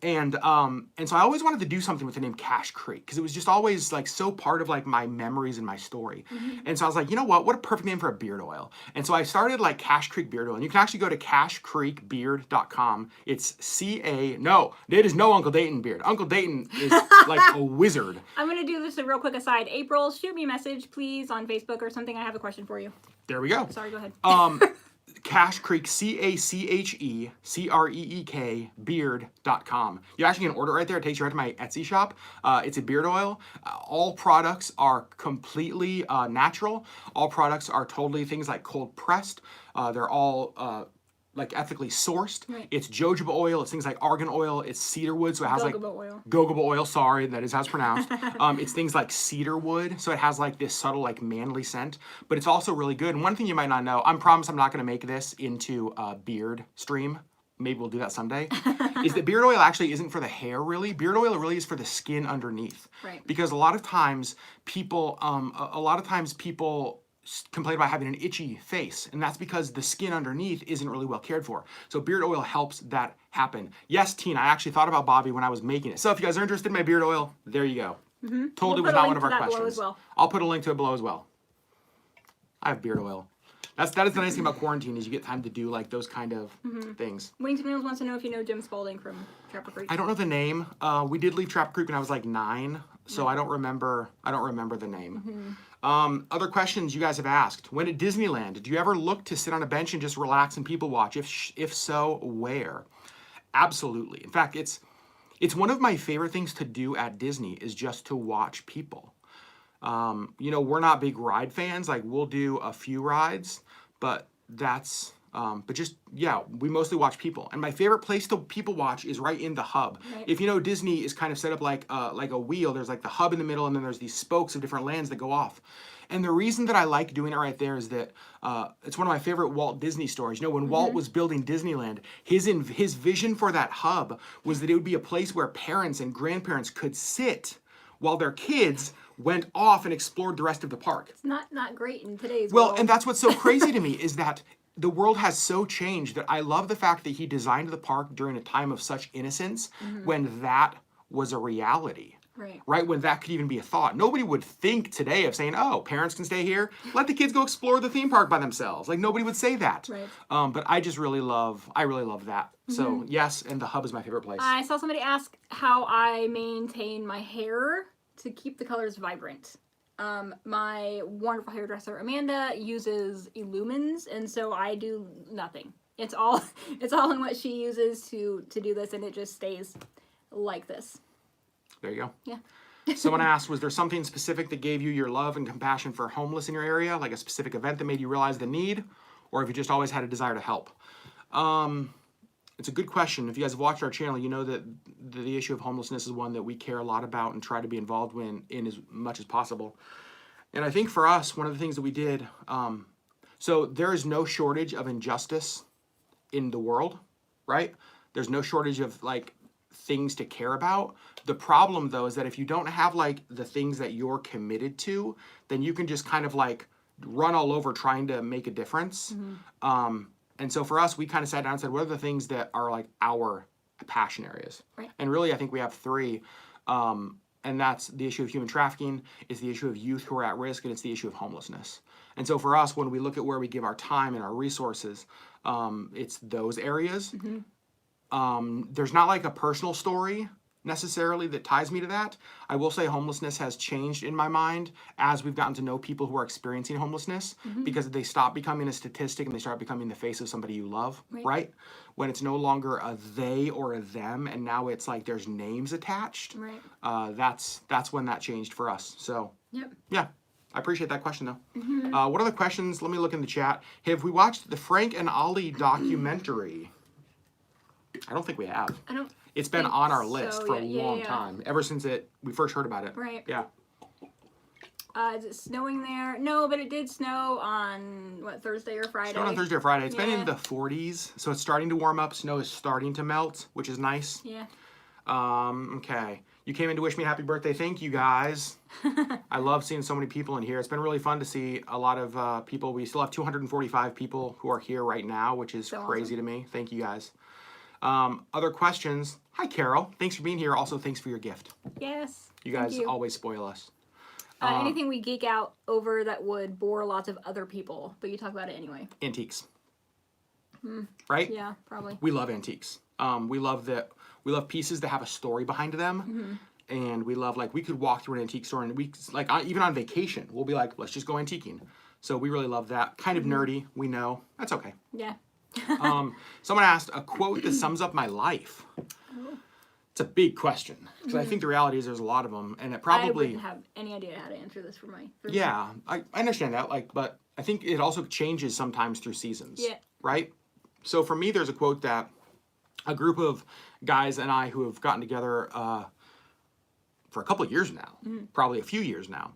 And so I always wanted to do something with the name Cache Creek because it was just always like so part of like my memories and my story. And so I was like, you know what a perfect name for a beard oil. And so I started like Cache Creek Beard Oil. And you can actually go to cachecreekbeard.com. It's it is no Uncle Dayton beard. Uncle Dayton is like a wizard. I'm going to do this a real quick aside. April, shoot me a message, please, on Facebook or something. I have a question for you. There we go. Sorry, go ahead. Cache Creek, CACHECREEK beard.com. You actually can order it right there. It takes you right to my Etsy shop. It's a beard oil. All products are completely natural. All products are totally things like cold pressed. They're all like ethically sourced. Right. It's jojoba oil. It's things like argan oil. It's cedar wood, so it has Jojoba oil. Sorry, that is how it's pronounced. It's things like cedar wood, so it has like this subtle like manly scent, but it's also really good. And one thing you might not know, I promise I'm not going to make this into a beard stream. Maybe we'll do that someday. Is that beard oil actually isn't for the hair really? Beard oil really is for the skin underneath. Right. Because a lot of times people complain about having an itchy face, and that's because the skin underneath isn't really well cared for. So beard oil helps that happen. Yes, Tina, I actually thought about Bobby when I was making it. So if you guys are interested in my beard oil, there you go. Totally was not one of our questions. I'll put a link to it below as well. I have beard oil. That is the nice thing about quarantine is you get time to do like those kind of things. Wings and Meals wants to know if you know Jim Spalding from Trapper Creek. I don't know the name. We did leave Trapper Creek when I was like 9, so I don't remember the name. Other questions you guys have asked. When at Disneyland, did you ever look to sit on a bench and just relax and people watch? If so, where? Absolutely. In fact, it's one of my favorite things to do at Disney is just to watch people. We're not big ride fans. Like, we'll do a few rides, but that's But just, yeah, we mostly watch people. And my favorite place to people watch is right in the hub. Right. If you know, Disney is kind of set up like a wheel. There's like the hub in the middle, and then there's these spokes of different lands that go off. And the reason that I like doing it right there is that it's one of my favorite Walt Disney stories. You know, when Walt was building Disneyland, his vision for that hub was that it would be a place where parents and grandparents could sit while their kids went off and explored the rest of the park. It's not great in today's Well, world. and that's what's so crazy to me is that the world has so changed that I love the fact that he designed the park during a time of such innocence when that was a reality. Right? When that could even be a thought. Nobody would think today of saying, oh, parents can stay here. Let the kids go explore the theme park by themselves. Like, nobody would say that. Right. But I really love that. So, yes, and the hub is my favorite place. I saw somebody ask how I maintain my hair to keep the colors vibrant. My wonderful hairdresser Amanda uses Illumins, and so I do nothing. It's all in what she uses to do this, and it just stays like this. There you go. Yeah. Someone asked, was there something specific that gave you your love and compassion for homeless in your area, like a specific event that made you realize the need, or have you just always had a desire to help? It's a good question. If you guys have watched our channel, you know that the issue of homelessness is one that we care a lot about and try to be involved in as much as possible. And I think for us, one of the things that we did, so there is no shortage of injustice in the world, right? There's no shortage of like things to care about. The problem though is that if you don't have like the things that you're committed to, then you can just kind of like run all over trying to make a difference. And so for us, we kind of sat down and said, what are the things that are like our passion areas? Right. And really, I think we have three. And that's the issue of human trafficking, it's the issue of youth who are at risk, and it's the issue of homelessness. And so for us, when we look at where we give our time and our resources, it's those areas. There's not like a personal story necessarily that ties me to that. I will say homelessness has changed in my mind as we've gotten to know people who are experiencing homelessness because they stop becoming a statistic and they start becoming the face of somebody you love, right? When it's no longer a they or a them, and now it's like there's names attached. Right. That's when that changed for us. So Yep. yeah, I appreciate that question though. What other questions? Let me look in the chat. Have we watched the Frank and Ollie documentary? I don't think we have. I don't. It's been on our so, list for a long time, ever since we first heard about it. Right. Yeah. Is it snowing there? No, but it did snow on Thursday or Friday. Snowed on Thursday or Friday. It's been in Yeah. the 40s, so it's starting to warm up. Snow is starting to melt, which is nice. Yeah. Okay. You came in to wish me happy birthday. Thank you, guys. I love seeing so many people in here. It's been really fun to see a lot of people. We still have 245 people who are here right now, which is So crazy awesome. to me. Thank you, guys. Other questions? Hi, Carol. Thanks for being here. Also, thanks for your gift. Yes. You thank guys you. always spoil us. Anything we geek out over that would bore lots of other people, but you talk about it anyway. Antiques. Right? Yeah, probably. We love antiques. We love pieces that have a story behind them. And we love, like, we could walk through an antique store and even on vacation, we'll be like, let's just go antiquing. So we really love that. Kind of nerdy, we know. That's okay. Yeah. Someone asked a quote that sums up my life. It's a big question. Because I think the reality is there's a lot of them. And it I probably... wouldn't have any idea how to answer this for me. Yeah, I understand that. But I think it also changes sometimes through seasons. Yeah. Right? So for me, there's a quote that a group of guys and I who have gotten together for a couple of years now, probably a few years now,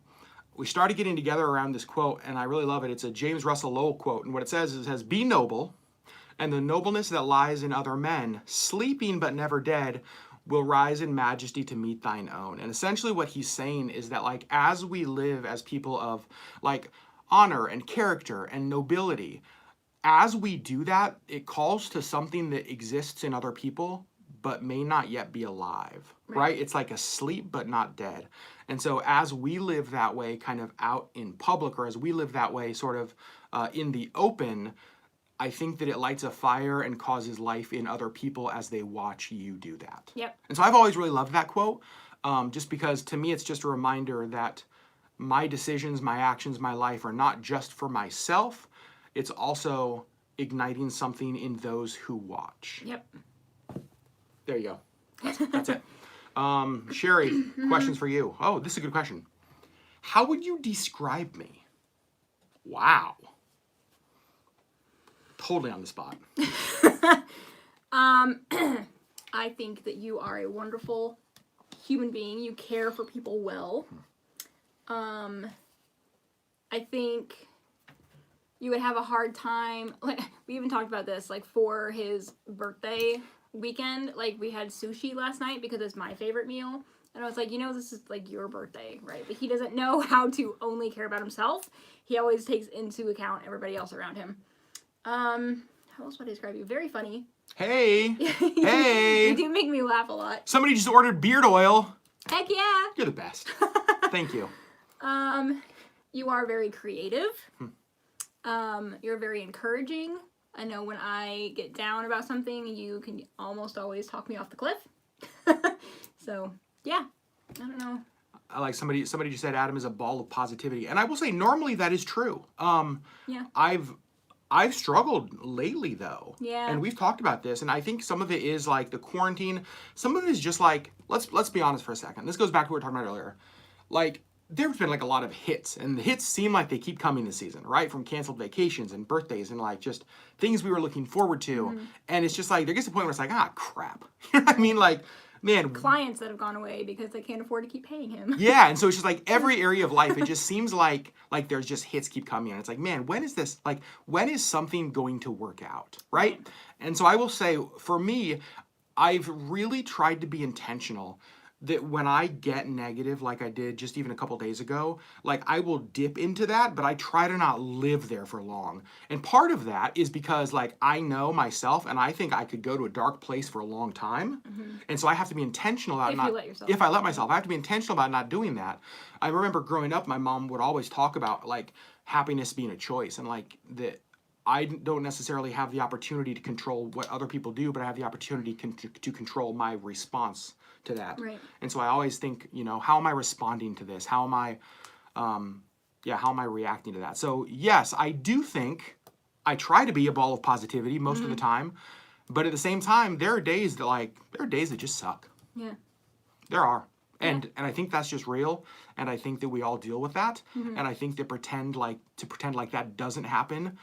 we started getting together around this quote, and I really love it. It's a James Russell Lowell quote, and what it says is, be noble, and the nobleness that lies in other men, sleeping but never dead, will rise in majesty to meet thine own. And essentially what he's saying is that, like, as we live as people of, like, honor and character and nobility, as we do that, it calls to something that exists in other people but may not yet be alive, right? It's like asleep but not dead. And so as we live that way kind of out in public, or as we live that way sort of in the open, I think that it lights a fire and causes life in other people as they watch you do that. Yep. And so I've always really loved that quote, just because to me it's just a reminder that my decisions, my actions, my life are not just for myself. It's also igniting something in those who watch. Yep. There you go. That's it. Sherri, questions for you. Oh, this is a good question. How would you describe me? Wow. totally on the spot. I think that you are a wonderful human being. You care for people well. I think you would have a hard time, like, we even talked about this, like, for his birthday weekend, like, we had sushi last night because it's my favorite meal, and I was like, this is, like, your birthday, right? But he doesn't know how to only care about himself. He always takes into account everybody else around him. How else would I describe you? Very funny. Hey! Hey! You do make me laugh a lot. Somebody just ordered beard oil. Heck yeah! You're the best. Thank you. You are very creative. You're very encouraging. I know when I get down about something, you can almost always talk me off the cliff. So, yeah. I don't know. I like somebody just said Adam is a ball of positivity. And I will say normally that is true. Yeah. I've struggled lately though. Yeah. And we've talked about this, and I think some of it is like the quarantine. Some of it is just like, let's be honest for a second. This goes back to what we were talking about earlier. Like, there's been like a lot of hits, and the hits seem like they keep coming this season, right? From canceled vacations and birthdays and like just things we were looking forward to. And it's just like, there gets to the point where it's like, crap. You know what I mean? Like, man. Clients that have gone away because they can't afford to keep paying him. Yeah, and so it's just like every area of life, it just seems like there's just hits keep coming. And it's like, man, when is something going to work out, right? And so I will say, for me, I've really tried to be intentional that when I get negative, like I did just even a couple days ago, like I will dip into that, but I try to not live there for long. And part of that is because like I know myself, and I think I could go to a dark place for a long time. And so I have to be intentional about if I let myself, I have to be intentional about not doing that. I remember growing up, my mom would always talk about like happiness being a choice, and like that I don't necessarily have the opportunity to control what other people do, but I have the opportunity to control my response to that. Right. And so I always think, how am I responding to this? How am I reacting to that? So yes, I do think I try to be a ball of positivity most of the time, but at the same time, there are days that just suck. Yeah. There are. And I think that's just real, and I think that we all deal with that, and I think that pretend like that doesn't happen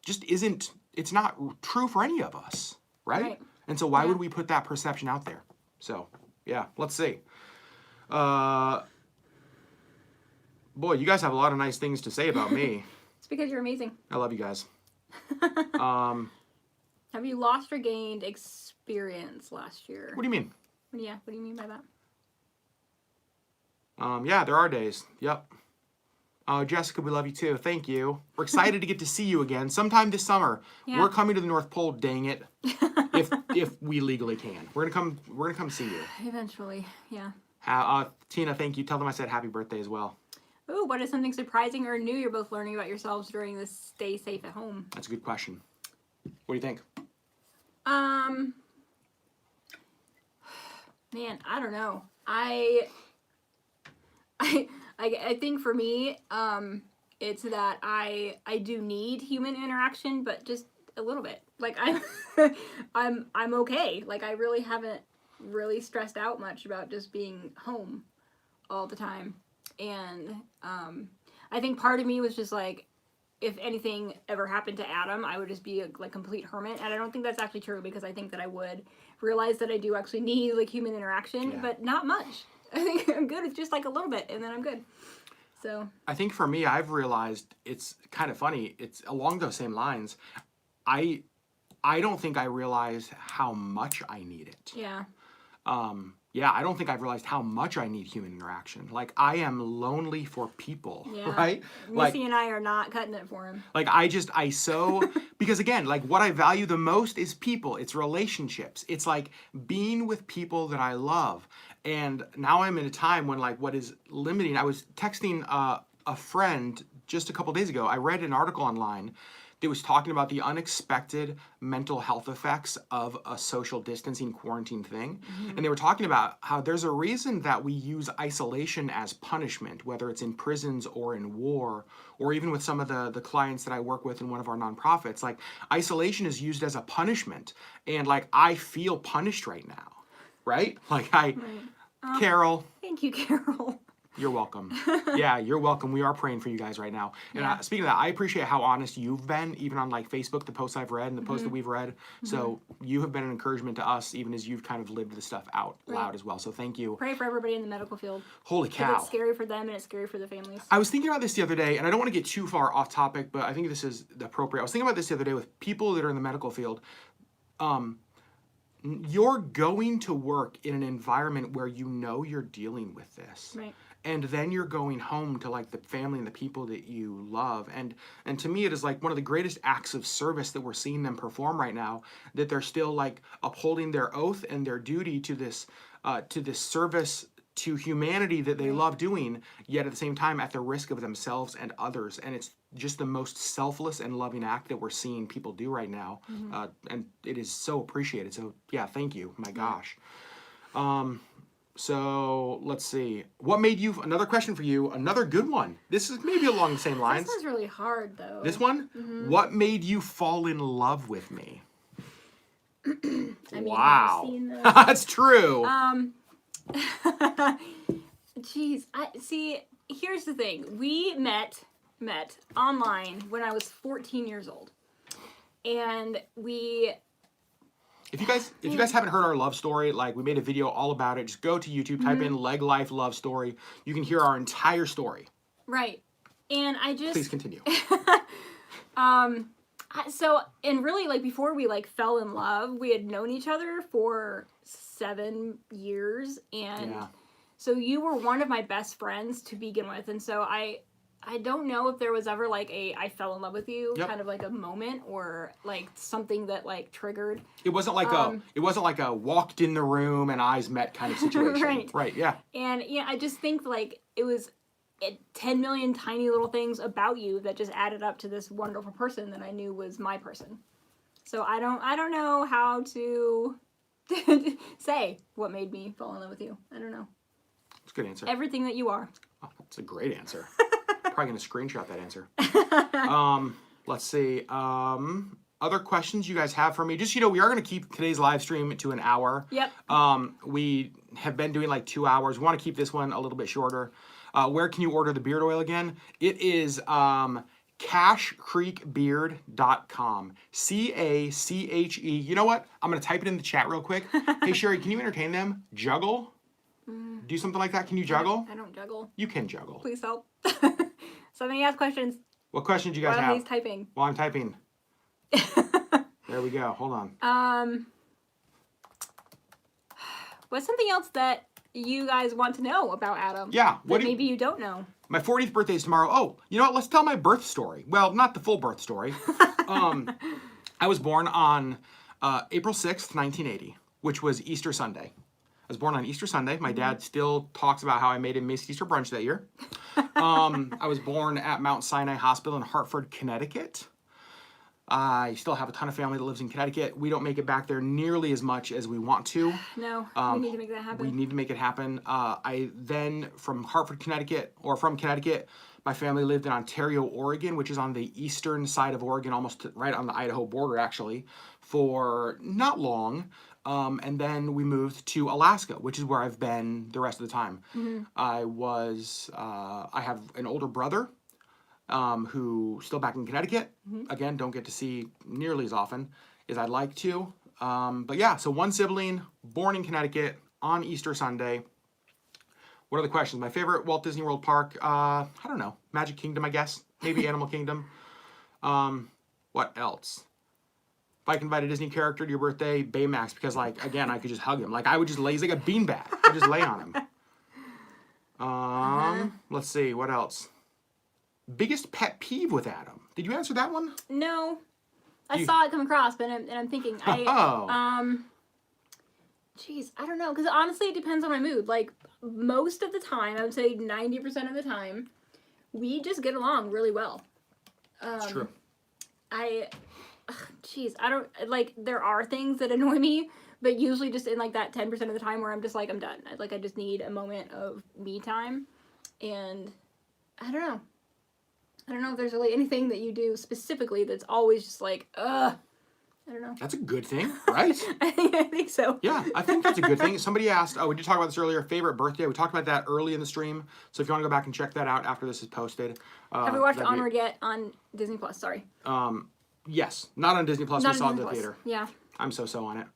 just isn't, it's not true for any of us, right? And so why would we put that perception out there? So, yeah, let's see. Boy, you guys have a lot of nice things to say about me. It's because you're amazing. I love you guys. Have you lost or gained experience last year? What do you mean? Yeah, what do you mean by that? Yeah, there are days. Yep. Jessica, we love you too. Thank you. We're excited to get to see you again sometime this summer. Yeah. We're coming to the North Pole, dang it. if we legally can. We're gonna come see you. Eventually, yeah. Tina, thank you. Tell them I said happy birthday as well. Ooh, what is something surprising or new you're both learning about yourselves during this stay safe at home? That's a good question. What do you think? Man, I don't know. I think for me, it's that I do need human interaction, but just a little bit. Like I'm okay. Like I really haven't really stressed out much about just being home all the time. And I think part of me was just like, if anything ever happened to Adam, I would just be a complete hermit. And I don't think that's actually true, because I think that I would realize that I do actually need like human interaction, but not much. I think I'm good with just like a little bit, and then I'm good. So I think for me, I've realized it's kind of funny. It's along those same lines. I don't think I realized how much I need it. Yeah. I don't think I've realized how much I need human interaction. Like, I am lonely for people, right? Missy and I are not cutting it for him. Like, because again, like, what I value the most is people. It's relationships. It's like being with people that I love. And now I'm in a time when, like, what is limiting, I was texting a friend just a couple days ago. I read an article online that was talking about the unexpected mental health effects of a social distancing quarantine thing. Mm-hmm. And they were talking about how there's a reason that we use isolation as punishment, whether it's in prisons or in war, or even with some of the clients that I work with in one of our nonprofits. Like, isolation is used as a punishment. And, like, I feel punished right now, right? Like, Carol. Thank you, Carol. You're welcome. Yeah, you're welcome. We are praying for you guys right now. And speaking of that, I appreciate how honest you've been, even on like Facebook, the posts I've read and the posts that we've read. So you have been an encouragement to us, even as you've kind of lived this stuff out loud as well. So thank you. Pray for everybody in the medical field. Holy cow. It's scary for them and it's scary for the families. I was thinking about this the other day, and I don't want to get too far off topic, but I think this is appropriate. I was thinking about this the other day with people that are in the medical field. You're going to work in an environment where you know you're dealing with this. Right. And then you're going home to like the family and the people that you love. And to me, it is like one of the greatest acts of service that we're seeing them perform right now, that they're still like upholding their oath and their duty to this service to humanity that they love doing, yet at the same time at the risk of themselves and others. And it's just the most selfless and loving act that we're seeing people do right now. And it is so appreciated. So yeah, thank you. My gosh. So let's see. What made you, another question for you, another good one. This is maybe along the same lines. This one's really hard though. This one? What made you fall in love with me? I mean, wow. have you seen this? That's true. Jeez, here's the thing. We met online when I was 14 years old. And if you guys haven't heard our love story, like we made a video all about it, just go to YouTube, type in LeggLife love story. You can hear our entire story. Right. And I just Please continue. So, and really, like, before we, like, fell in love, we had known each other for 7 years, and so you were one of my best friends to begin with, and so I don't know if there was ever, like, I fell in love with you, kind of, like, a moment, or, like, something that, like, triggered. It wasn't like a walked in the room and eyes met kind of situation. Right, yeah. And, yeah, I just think, like, it was 10 million tiny little things about you that just added up to this wonderful person that I knew was my person. So I don't know how to say what made me fall in love with you. I don't know. It's a good answer. Everything that you are. Oh, that's a great answer. Probably gonna screenshot that answer. Let's see. Other questions you guys have for me? Just, we are gonna keep today's live stream to an hour. Yep. We have been doing like 2 hours. We want to keep this one a little bit shorter. Where can you order the beard oil again? It is cashcreekbeard.com. CACHE. You know what? I'm going to type it in the chat real quick. Hey, Sherri, can you entertain them? Juggle? Do something like that? Can you juggle? I don't juggle. You can juggle. Please help. Somebody ask questions. What questions do you guys have? While he's typing. While I'm typing. There we go. Hold on. What's something else that you guys want to know about Adam? Yeah. Maybe you don't know. My 40th birthday is tomorrow. Oh, you know what? Let's tell my birth story. Well, not the full birth story. I was born on April 6th, 1980, which was Easter Sunday. I was born on Easter Sunday. My dad still talks about how I made him miss Easter brunch that year. I was born at Mount Sinai Hospital in Hartford, Connecticut. I still have a ton of family that lives in Connecticut. We don't make it back there nearly as much as we want to. No, we need to make that happen. We need to make it happen. I then, from Connecticut, my family lived in Ontario, Oregon, which is on the eastern side of Oregon, almost right on the Idaho border, actually, for not long. And then we moved to Alaska, which is where I've been the rest of the time. I have an older brother who's still back in Connecticut. Again, don't get to see nearly as often as I'd like to. But yeah, so one sibling, born in Connecticut on Easter Sunday. What are the questions? My favorite Walt Disney World park? I don't know. Magic Kingdom, I guess. Maybe Animal Kingdom. What else? If I can invite a Disney character to your birthday, Baymax, because, like, again, I could just hug him. Like, I would just lay, he's like a beanbag. I just lay on him. Let's see, what else? Biggest pet peeve with Adam. Did you answer that one? No. I saw it come across, but I'm thinking, Jeez, I don't know, because honestly, it depends on my mood. Like, most of the time, I would say 90% of the time, we just get along really well. It's true. I don't, like, there are things that annoy me, but usually just in, like, that 10% of the time where I'm just like, I'm done. I just need a moment of me time, and I don't know. I don't know if there's really anything that you do specifically that's always just like, ugh. I don't know. That's a good thing, right? I think so. Yeah, I think that's a good thing. Somebody asked, we did talk about this earlier, favorite birthday. We talked about that early in the stream. So if you want to go back and check that out after this is posted. Have we watched Onward yet on Disney Plus? Sorry. Yes, not on Disney Plus. Not We saw it on in the Disney theater. Plus. Yeah. I'm so on it.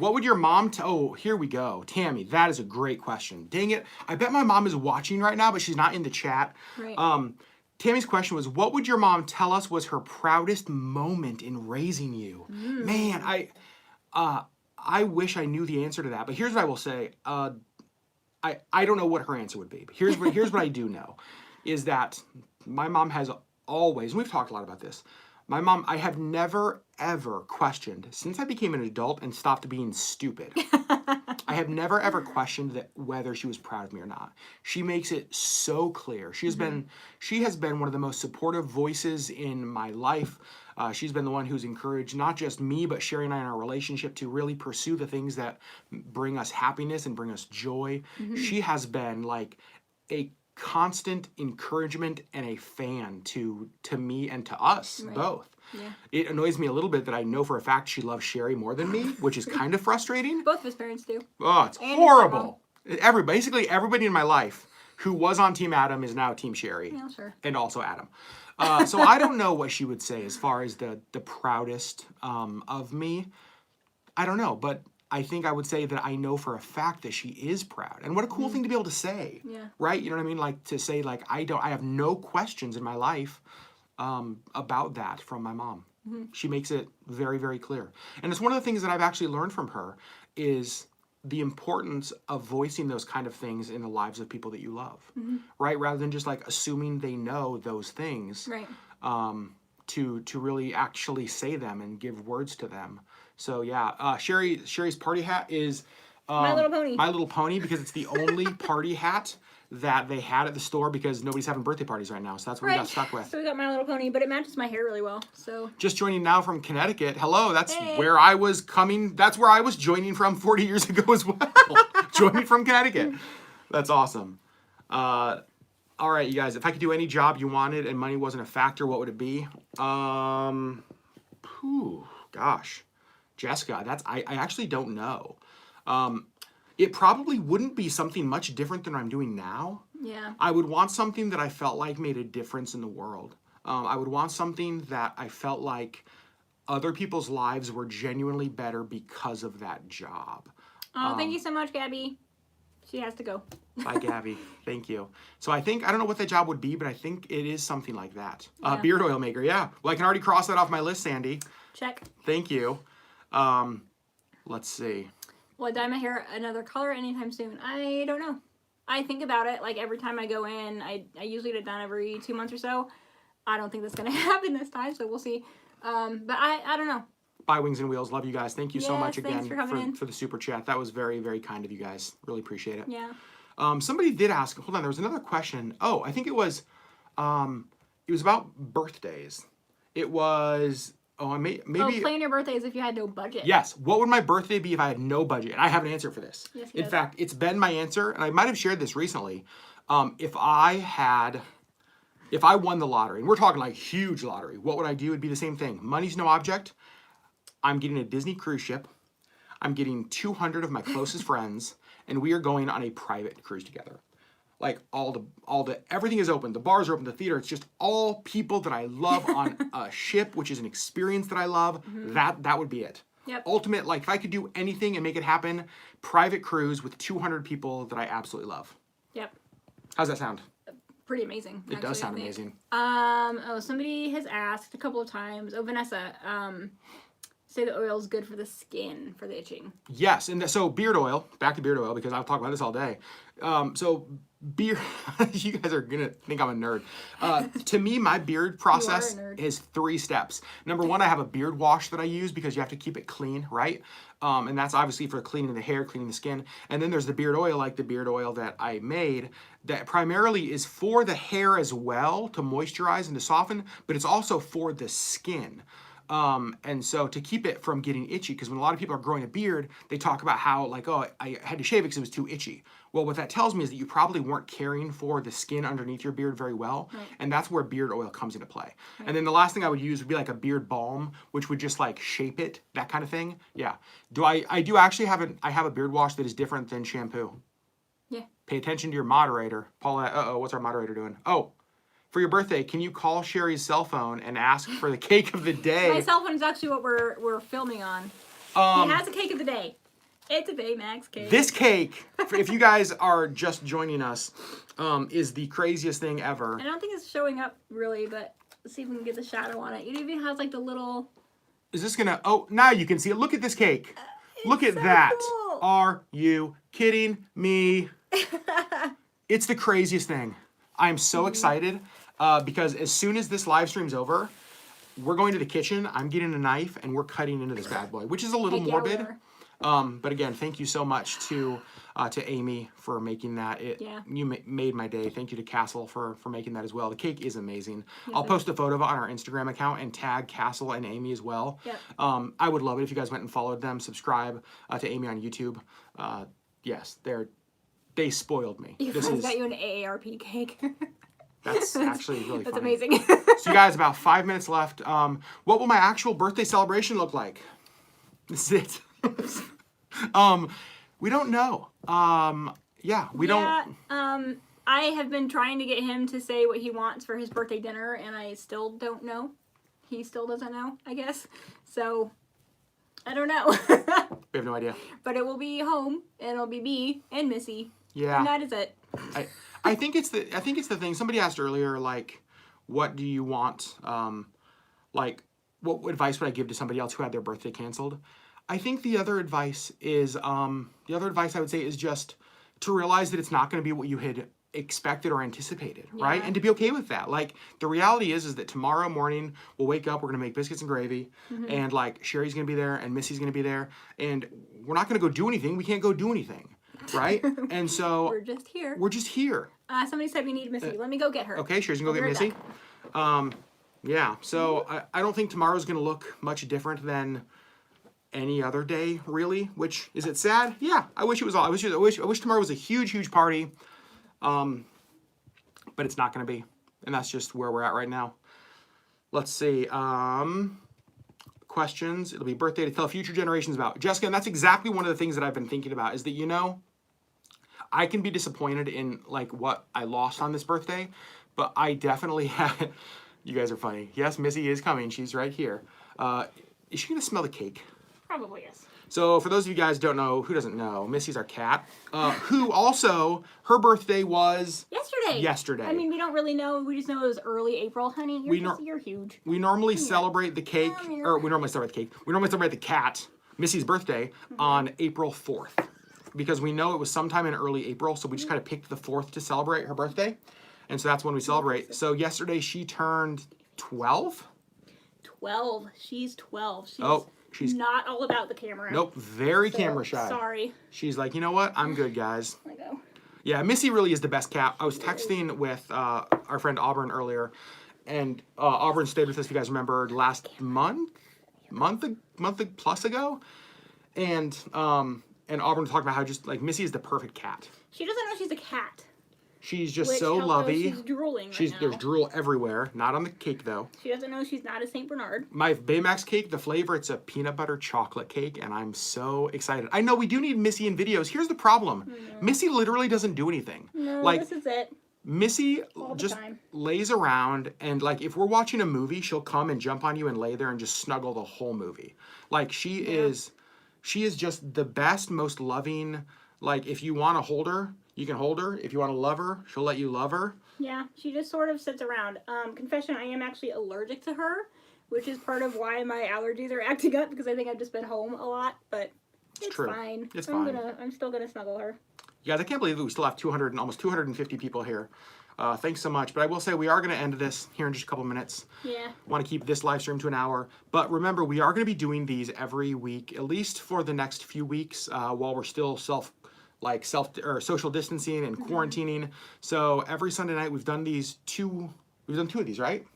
What would your mom oh, here we go. Tammy, that is a great question. Dang it. I bet my mom is watching right now, but she's not in the chat. Right. Tammy's question was, what would your mom tell us was her proudest moment in raising you? Man, I wish I knew the answer to that, but here's what I will say. I don't know what her answer would be, but here's what I do know, is that my mom has always, and we've talked a lot about this, my mom, I have never, ever questioned, since I became an adult and stopped being stupid, I have never, ever questioned that whether she was proud of me or not. She makes it so clear. She has been one of the most supportive voices in my life. She's been the one who's encouraged not just me, but Sherri and I in our relationship to really pursue the things that bring us happiness and bring us joy. She has been like a constant encouragement and a fan to me and to us both. Yeah. It annoys me a little bit that I know for a fact she loves Sherri more than me, which is kind of frustrating. Both of his parents do. Oh, it's horrible. Basically everybody in my life who was on Team Adam is now Team Sherri. Yeah, sure. And also Adam. So I don't know what she would say as far as the proudest of me. I don't know, but I think I would say that I know for a fact that she is proud. And what a cool thing to be able to say. Yeah. Right? You know what I mean? Like to say like I have no questions in my life about that from my mom. She makes it very, very clear. And it's one of the things that I've actually learned from her is the importance of voicing those kind of things in the lives of people that you love, right? Rather than just like assuming they know those things, Right. To really actually say them and give words to them. So yeah, Sherri's party hat is My Little Pony. My Little Pony, because it's the only party hat that they had at the store because nobody's having birthday parties right now. So that's what we got stuck with. So we got My Little Pony, but it matches my hair really well. So just joining now from Connecticut. Hello, that's Hey. where I was coming. That's where I was joining from 40 years ago as well. Joining from Connecticut. That's awesome. All right, you guys. If I could do any job you wanted and money wasn't a factor, what would it be? Gosh, Jessica. I actually don't know. It probably wouldn't be something much different than what I'm doing now. yeah. I would want something that I felt like made a difference in the world. I would want something that I felt like other people's lives were genuinely better because of that job. Oh, thank you so much, Gabby. She has to go. Bye, Gabby. Thank you. So I don't know what that job would be, but I think it is something like that. Yeah. Beard oil maker, yeah. Well, I can already cross that off my list, Sandy. Check. Thank you. Let's see. Will I dye my hair another color anytime soon? I don't know. I think about it like every time I go in. I usually get it done every 2 months or so. I don't think that's going to happen this time, so we'll see. But I don't know. Bye, Wings and Wheels. Love you guys. Thank you so much again thanks for coming in. for the super chat. That was very, very kind of you guys. Really appreciate it. Yeah. Somebody did ask, hold on, there was another question. Oh, I think it was about birthdays. It was, maybe. Plan your birthdays if you had no budget. Yes. What would my birthday be if I had no budget? And I have an answer for this. Yes, In fact, it's been my answer, and I might have shared this recently. If I won the lottery, and we're talking like huge lottery, what would I do? It'd be the same thing. Money's no object. I'm getting a Disney cruise ship. I'm getting 200 of my closest friends, and we are going on a private cruise together. Like everything is open. The bars are open, the theater. It's just all people that I love on a ship, which is an experience that I love. That would be it. Yep. Ultimate, like if I could do anything and make it happen, private cruise with 200 people that I absolutely love. Yep. How's that sound? Pretty amazing. It does sound amazing. Somebody has asked a couple of times. Oh, Vanessa, say the oil is good for the skin, for the itching. Yes, and so beard oil, back to beard oil, because I'll talk about this all day. So beard, you guys are going to think I'm a nerd. To me, my beard process is 3 steps. Number 1, I have a beard wash that I use because you have to keep it clean, right? And that's obviously for cleaning the hair, cleaning the skin. And then there's the beard oil, like the beard oil that I made, that primarily is for the hair as well, to moisturize and to soften, but it's also for the skin. And so to keep it from getting itchy, because when a lot of people are growing a beard, they talk about how like, oh, I had to shave it because it was too itchy. Well, what that tells me is that you probably weren't caring for the skin underneath your beard very well. Right. And that's where beard oil comes into play. Right. And then the last thing I would use would be like a beard balm, which would just like shape it, that kind of thing. Yeah. I do actually have a beard wash that is different than shampoo. Yeah. Pay attention to your moderator. Paula, what's our moderator doing? Oh, for your birthday, can you call Sherri's cell phone and ask for the cake of the day? My cell phone is actually what we're filming on. He has a cake of the day. It's a Baymax cake. This cake, if you guys are just joining us, is the craziest thing ever. I don't think it's showing up really, but let's see if we can get the shadow on it. It even has like the little... Is this gonna, oh, now you can see it. Look at this cake. Look at so that. cool. Are you kidding me? It's the craziest thing. I'm so excited because as soon as this live stream's over, we're going to the kitchen. I'm getting a knife and we're cutting into this bad boy, which is a little Heck yeah, morbid. we are. But again, thank you so much to Amy for making that. You made my day. Thank you to Kastle for making that as well. The cake is amazing. I'll post a photo of it on our Instagram account and tag Kastle and Amy as well. Yep. I would love it if you guys went and followed them. Subscribe to Amy on YouTube. Yes, they spoiled me. You guys got you an AARP cake. That's actually really That's funny. amazing. So you guys, about 5 minutes left. What will my actual birthday celebration look like? This is it. We don't know. Yeah, we don't. I have been trying to get him to say what he wants for his birthday dinner, and I still don't know. He still doesn't know, I guess. So, I don't know. We have no idea. But it will be home, and it'll be me and Missy. Yeah. And that is it. I think it's the thing. Somebody asked earlier, like, what do you want? Like, what advice would I give to somebody else who had their birthday canceled? I think the other advice I would say is just to realize that it's not going to be what you had expected or anticipated, right? And to be okay with that. Like, the reality is that tomorrow morning we'll wake up, we're going to make biscuits and gravy, and like Sherri's going to be there and Missy's going to be there, and we're not going to go do anything. We can't go do anything, right? And so We're just here. we're just here. Somebody said we need Missy. Let me go get her. Okay, Sherri's going to go I'll get be right Missy. Yeah, so I don't think tomorrow's going to look much different than any other day, really. Which, is it sad? Yeah, I wish it was all. I wish tomorrow was a huge party. But it's not going to be, and that's just where we're at right now. Let's see. Questions. It'll be birthday to tell future generations about. Jessica, and that's exactly one of the things that I've been thinking about is that, I can be disappointed in like what I lost on this birthday, but I definitely had. You guys are funny. Yes, Missy is coming. She's right here. Is she going to smell the cake? Probably, yes. So for those of you guys who don't know, who doesn't know, Missy's our cat, who also, her birthday was yesterday. I mean, we don't really know. We just know it was early April, honey. You're huge. We normally celebrate the cake, or we normally celebrate the cake. We normally celebrate the cat, Missy's birthday, on April 4th. Because we know it was sometime in early April, so we just kind of picked the 4th to celebrate her birthday. And so that's when we celebrate. So yesterday she turned 12? 12. She's 12. She's not all about the camera. Nope, very camera shy. Sorry. She's like, you know what? I'm good, guys. I go. Yeah, Missy really is the best cat. I was texting with our friend Auburn earlier, and Auburn stayed with us, if you guys remember, last month plus ago. And Auburn talked about how just, like, Missy is the perfect cat. She doesn't know she's a cat. She's just so lovey. She's drooling right now. There's drool everywhere. Not on the cake, though. She doesn't know she's not a St. Bernard. My Baymax cake, the flavor, it's a peanut butter chocolate cake, and I'm so excited. I know we do need Missy in videos. Here's the problem. Missy literally doesn't do anything. No, like, this is it. Missy just lays around, and like if we're watching a movie, she'll come and jump on you and lay there and just snuggle the whole movie. Like she is just the best, most loving. Like if you want to hold her, you can hold her. If you want to love her, she'll let you love her. Yeah, she just sort of sits around. Confession, I am actually allergic to her, which is part of why my allergies are acting up because I think I've just been home a lot, but it's true. Fine. It's fine. I'm still gonna snuggle her. You guys, I can't believe that we still have almost 250 people here. Thanks so much. But I will say we are going to end this here in just a couple minutes. Yeah. Want to keep this live stream to an hour. But remember, we are going to be doing these every week, at least for the next few weeks, while we're still social distancing and quarantining. So every Sunday night we've done two of these, right?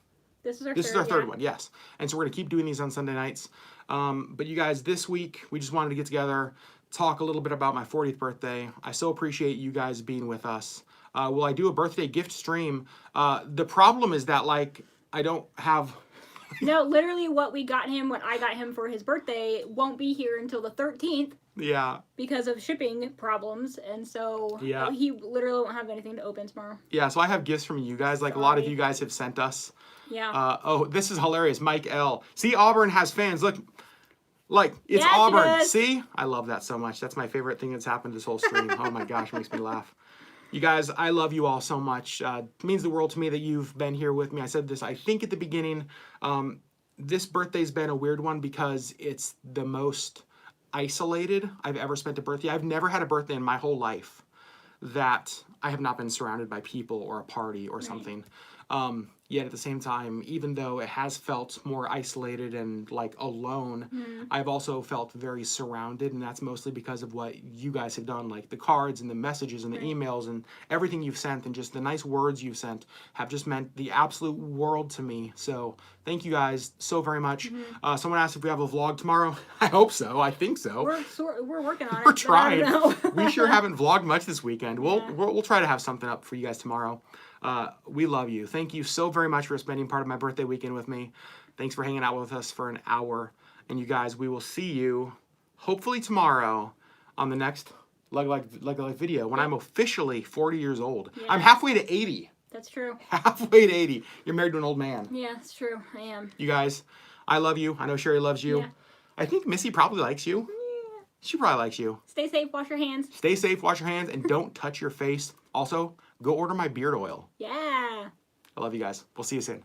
This is our This third, is our third yeah. one, yes. And so we're gonna keep doing these on Sunday nights. But you guys, this week we just wanted to get together, talk a little bit about my 40th birthday. I so appreciate you guys being with us. Will I do a birthday gift stream? The problem is that like I don't have. No, literally what we got him, what I got him for his birthday, won't be here until the 13th Yeah. because of shipping problems, and so Yeah. he literally won't have anything to open tomorrow. Yeah. So I have gifts from you guys. Like a lot of you guys have sent us. Yeah. Oh, this is hilarious. Mike L. See, Auburn has fans. Look, like it's Yes, it Auburn. is. See, I love that so much. That's my favorite thing that's happened this whole stream. Oh my gosh, makes me laugh. You guys, I love you all so much. It means the world to me that you've been here with me. I said this, I think, at the beginning. This birthday's been a weird one because it's the most isolated I've ever spent a birthday. I've never had a birthday in my whole life that I have not been surrounded by people or a party or something. Yet at the same time, even though it has felt more isolated and like alone, I've also felt very surrounded, and that's mostly because of what you guys have done, like the cards and the messages and the emails and everything you've sent, and just the nice words you've sent have just meant the absolute world to me. So thank you guys so very much. Someone asked if we have a vlog tomorrow. I hope so. I think so. We're working on it. We're but I don't trying. know. We sure haven't vlogged much this weekend. We'll try to have something up for you guys tomorrow. We love you. Thank you so very much for spending part of my birthday weekend with me. Thanks for hanging out with us for an hour. And you guys, we will see you hopefully tomorrow on the next LeggLife video when I'm officially 40 years old. Yeah. I'm halfway to 80. That's true. Halfway to 80. You're married to an old man. Yeah, it's true. I am. You guys, I love you. I know Sherri loves you. Yeah. I think Missy probably likes you. Yeah. She probably likes you. Stay safe. Wash your hands. Stay safe, wash your hands, and don't touch your face. Also, go order my beard oil. Yeah. I love you guys. We'll see you soon.